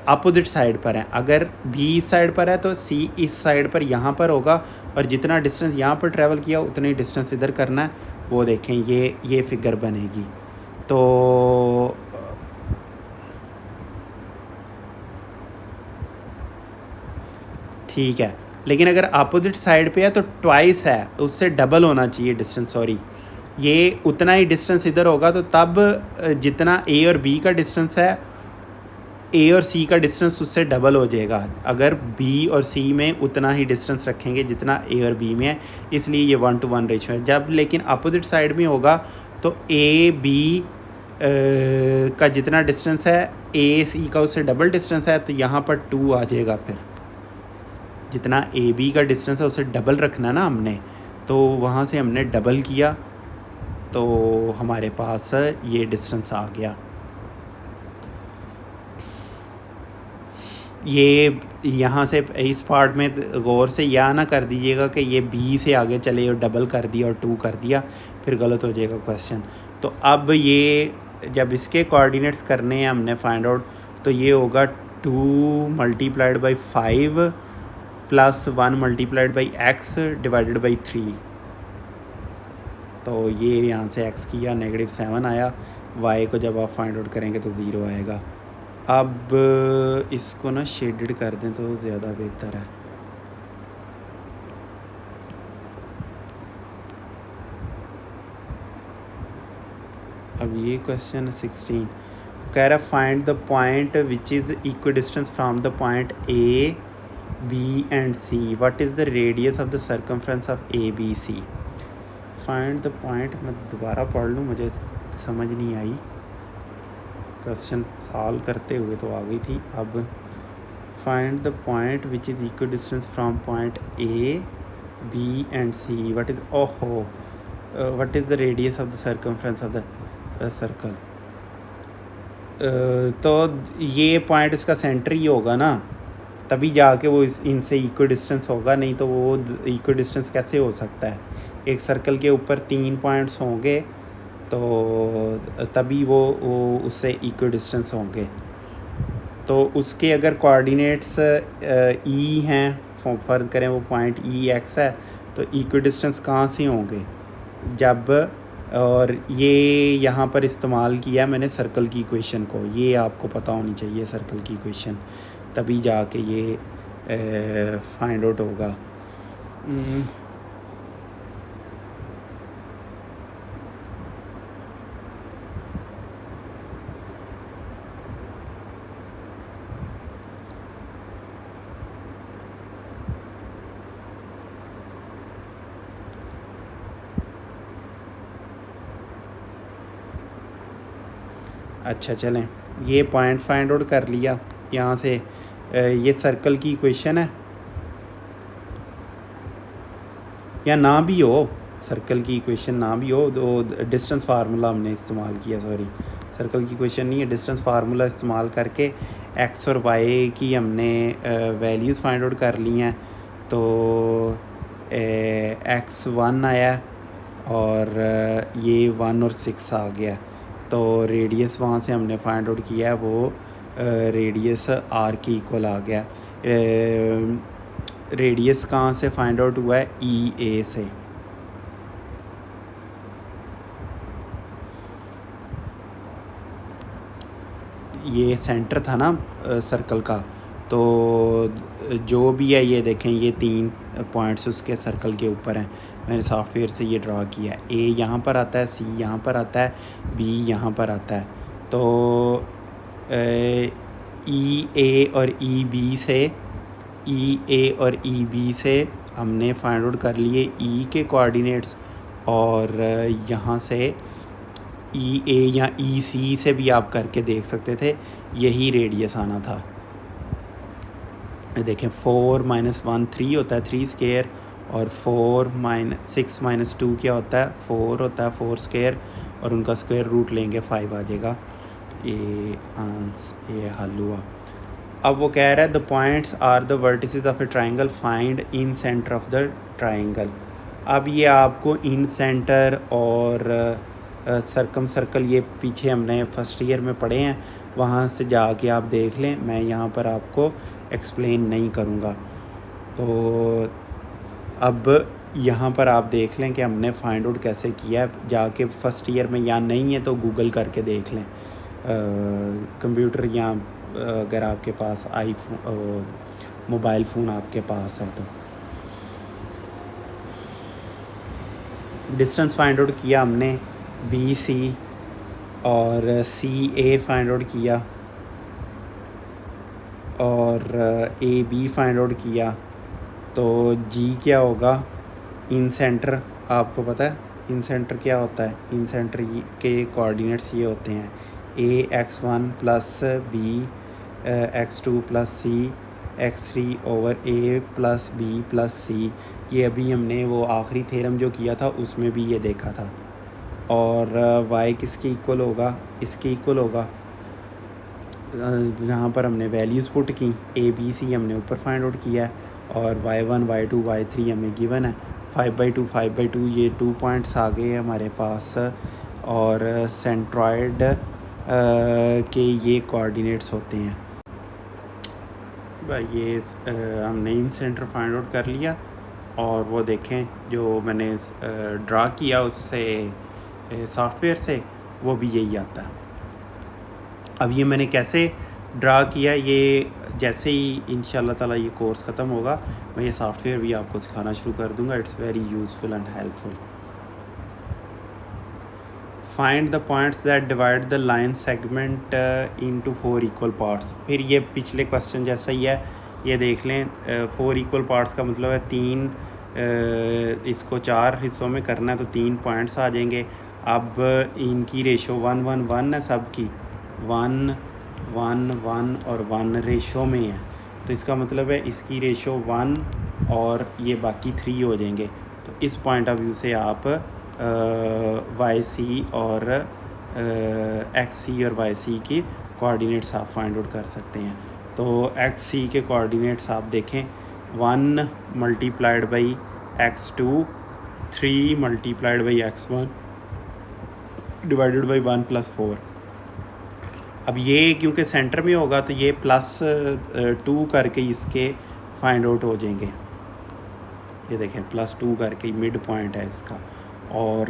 अपोजिट साइड पर है, अगर b इस साइड पर है तो c इस साइड पर यहाँ पर होगा, और जितना डिस्टेंस यहाँ पर ट्रैवल किया उतना ही डिस्टेंस इधर करना है। वो देखें ये फिगर बनेगी। तो ठीक है, लेकिन अगर अपोजिट साइड पे है तो ट्वाइस है, उससे डबल होना चाहिए डिस्टेंस, सॉरी ये उतना ही डिस्टेंस इधर होगा, तो तब जितना ए और बी का डिस्टेंस है ए और सी का डिस्टेंस उससे डबल हो जाएगा, अगर बी और सी में उतना ही डिस्टेंस रखेंगे जितना ए और बी में है, इसलिए ये 1:1 रेशो है। जब लेकिन अपोजिट साइड में होगा तो ए बी का जितना डिस्टेंस है ए सी का उससे डबल डिस्टेंस है, तो यहाँ पर 2 आ जाएगा, फिर जितना ए बी का डिस्टेंस है उसे डबल रखना ना हमने, तो वहाँ से हमने डबल किया तो हमारे पास ये डिस्टेंस आ गया। ये यहाँ से इस पार्ट में गौर से यह ना कर दीजिएगा कि ये बी से आगे चले और डबल कर दिया और 2 कर दिया, फिर गलत हो जाएगा क्वेश्चन। तो अब ये जब इसके कोऑर्डिनेट्स करने हैं हमने फाइंड आउट, तो ये होगा 2 multiplied by 5 plus 1 multiplied by x divided by 3। तो ये यहाँ से x किया, -7 आया, y को जब आप फाइंड आउट करेंगे तो 0 आएगा। अब इसको ना शेडेड कर दें तो ज़्यादा बेहतर है। अब ये क्वेश्चन 16 कह रहा find the point which is equidistance from the point A B and C, what is the radius of the circumference of A B C. Find the point, मैं दोबारा पढ़ लूँ, मुझे समझ नहीं आई, क्वेश्चन सॉल्व करते हुए तो आ गई थी। अब find the point which is equal distance from point A B and C, what is what is the radius of the circumference of the circle. तो ये पॉइंट इसका सेंटर ही होगा ना, तभी जाके वो इनसे इक्वल डिस्टेंस होगा, नहीं तो वो इक्वल डिस्टेंस कैसे हो सकता है। एक सर्कल के ऊपर 3 पॉइंट्स होंगे तो तभी वो उससे इक्वल डिस्टेंस होंगे। तो उसके अगर कोऑर्डिनेट्स ई हैं, फर्ज करें वो पॉइंट ई एक्स है, तो इक्वल डिस्टेंस कहाँ से होंगे जब, और ये यहाँ पर इस्तेमाल किया मैंने सर्कल की इक्वेशन को, ये आपको पता होनी चाहिए सर्कल की इक्वेशन, तभी जाके ये फाइंड आउट होगा। अच्छा चलें, ये पॉइंट फाइंड आउट कर लिया यहाँ से। ये सर्कल की इक्वेशन है, या ना भी हो, सर्कल की इक्वेशन ना भी हो तो डिस्टेंस फार्मूला हमने इस्तेमाल किया, सॉरी सर्कल की इक्वेशन नहीं है, डिस्टेंस फार्मूला इस्तेमाल करके एक्स और वाई की हमने वैल्यूज़ फाइंड आउट कर ली हैं। तो एक्स 1 आया और ये 1 और 6 आ गया। तो रेडियस वहाँ से हमने फाइंड आउट किया है, वो रेडियस आर की इक्वल आ गया। रेडियस कहाँ से फाइंड आउट हुआ है? ई ए से। ये सेंटर था ना सर्कल का, तो जो भी है ये देखें, ये 3 पॉइंट्स उसके सर्कल के ऊपर हैं। मैंने सॉफ्टवेयर से ये ड्रा किया है। ए यहाँ पर आता है, सी यहाँ पर आता है, बी यहाँ पर आता है। तो ई ए और ई बी से, ई ए और ई बी से हमने फाइंड आउट कर लिए ई के कोऑर्डिनेट्स, और यहाँ से ई ए या ई सी से भी आप करके देख सकते थे, यही रेडियस आना था। देखें 4 - 1 3 होता है, 3 स्क्वायर, और 6 - 2 क्या होता है? 4 होता है, 4 स्क्वायर, और उनका स्क्वायर रूट लेंगे 5 आ जाएगा। ये हल हुआ। अब वो कह रहा है the points are the vertices of a triangle, find incentre of the triangle. अब ये आपको इन सेंटर और सर्कम सर्कल ये पीछे हमने फर्स्ट ईयर में पढ़े हैं, वहाँ से जाके आप देख लें, मैं यहाँ पर आपको एक्सप्लेन नहीं करूँगा। तो अब यहाँ पर आप देख लें कि हमने फाइंड आउट कैसे किया है, जाके फर्स्ट ईयर में, या नहीं है तो गूगल करके देख लें। कंप्यूटर या अगर आपके पास मोबाइल फ़ोन आपके पास है तो। डिस्टेंस फाइंड आउट किया हमने, बी सी, और सी ए फाइंड आउट किया, और ए बी फाइंड आउट किया। तो जी क्या होगा? इन सेंटर, आपको पता है इन सेंटर क्या होता है? इन सेंटर के कोऑर्डिनेट्स ये होते हैं x1 plus B x2 plus C x3 over a plus B plus C. ये अभी हमने वो आखिरी थ्योरम जो किया था उसमें भी ये देखा था। और y किसके इक्वल होगा? इसके इक्वल होगा। यहाँ पर हमने वैल्यूज़ पुट की, ए बी सी हमने ऊपर फाइंड आउट किया है, और y1 y2 y3 हमें गिवन है। 5/2 5/2 ये 2 पॉइंट्स आ गए हमारे पास, और सेंट्रॉयड के ये कोऑर्डिनेट्स होते हैं। ये हमने इन सेंटर फाइंड आउट कर लिया, और वो देखें जो मैंने ड्रा किया उससे सॉफ्टवेयर से, वो भी यही आता है। अब ये मैंने कैसे ड्रा किया, ये जैसे ही इंशाल्लाह ताला ये कोर्स ख़त्म होगा, मैं ये सॉफ्टवेयर भी आपको सिखाना शुरू कर दूंगा। It's very useful and helpful. Find the points that divide the line segment into 4 equal parts. फिर ये पिछले क्वेश्चन जैसा ही है, ये देख लें। 4 इक्वल पार्ट्स का मतलब है 3, इसको 4 हिस्सों में करना है तो 3 पॉइंट्स आ जाएंगे। अब इनकी रेशो 1 1 1 है, सब की 1 1 1 और 1 रेशो में है, तो इसका मतलब है इसकी रेशो 1 और ये बाकी 3 हो जाएंगे। तो इस पॉइंट ऑफ व्यू से आप वाई सी और एक्स सी और वाई सी की कोऑर्डिनेट्स आप फाइंड आउट कर सकते हैं। तो एक्स सी के कोऑर्डिनेट्स आप देखें, 1 multiplied by x2, 3 multiplied by x1 divided by 1 + 4। अब ये क्योंकि सेंटर में होगा तो ये +2 करके इसके फाइंड आउट हो जाएंगे। ये देखें +2 करके मिड पॉइंट है इसका, और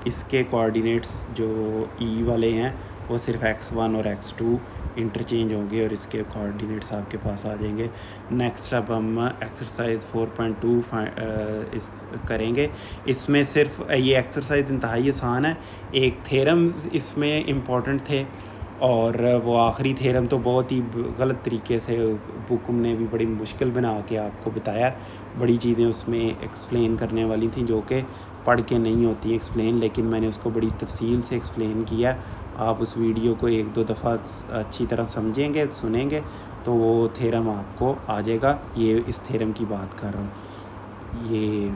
इसके कोऑर्डिनेट्स जो ई वाले हैं वो सिर्फ x1 और x2 इंटरचेंज होंगे, और इसके कोऑर्डिनेट्स आपके पास आ जाएंगे। नेक्स्ट अब हम एक्सरसाइज 4.2 इस करेंगे। इसमें सिर्फ ये एक्सरसाइज इंतहाई आसान है। एक थ्योरम इसमें इम्पॉर्टेंट थे, और वो आखिरी थ्योरम तो बहुत ही गलत तरीके से बुक ने भी बड़ी मुश्किल बना के आपको बताया। बड़ी चीज़ें उसमें एक्सप्लेन करने वाली थी जो कि पढ़ के नहीं होती एक्सप्लेन, लेकिन मैंने उसको बड़ी तफसील से एक्सप्लेन किया, आप उस वीडियो को 1-2 दफ़ा अच्छी तरह समझेंगे, सुनेंगे, तो वो थ्योरम आपको आ जाएगा। ये इस थ्योरम की बात कर रहा हूँ ये,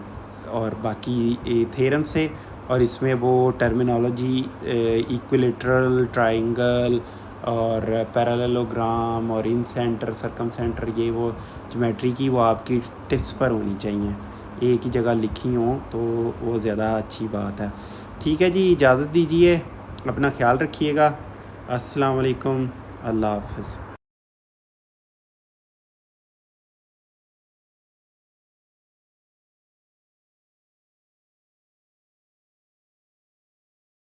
और बाकी थ्योरम से और इसमें वो टर्मिनोलॉजी इक्विलेटरल ट्रायंगल और पैरेललोग्राम और इन सेंटर सर्कम सेंटर, ये वो ज्योमेट्री की वो आपकी टिप्स पर होनी चाहिए, एक ही जगह लिखी हों तो वो ज़्यादा अच्छी बात है। ठीक है जी, इजाज़त दीजिए, अपना ख्याल रखिएगा। अस्सलाम वालेकुम, अल्लाह हाफ़िज़।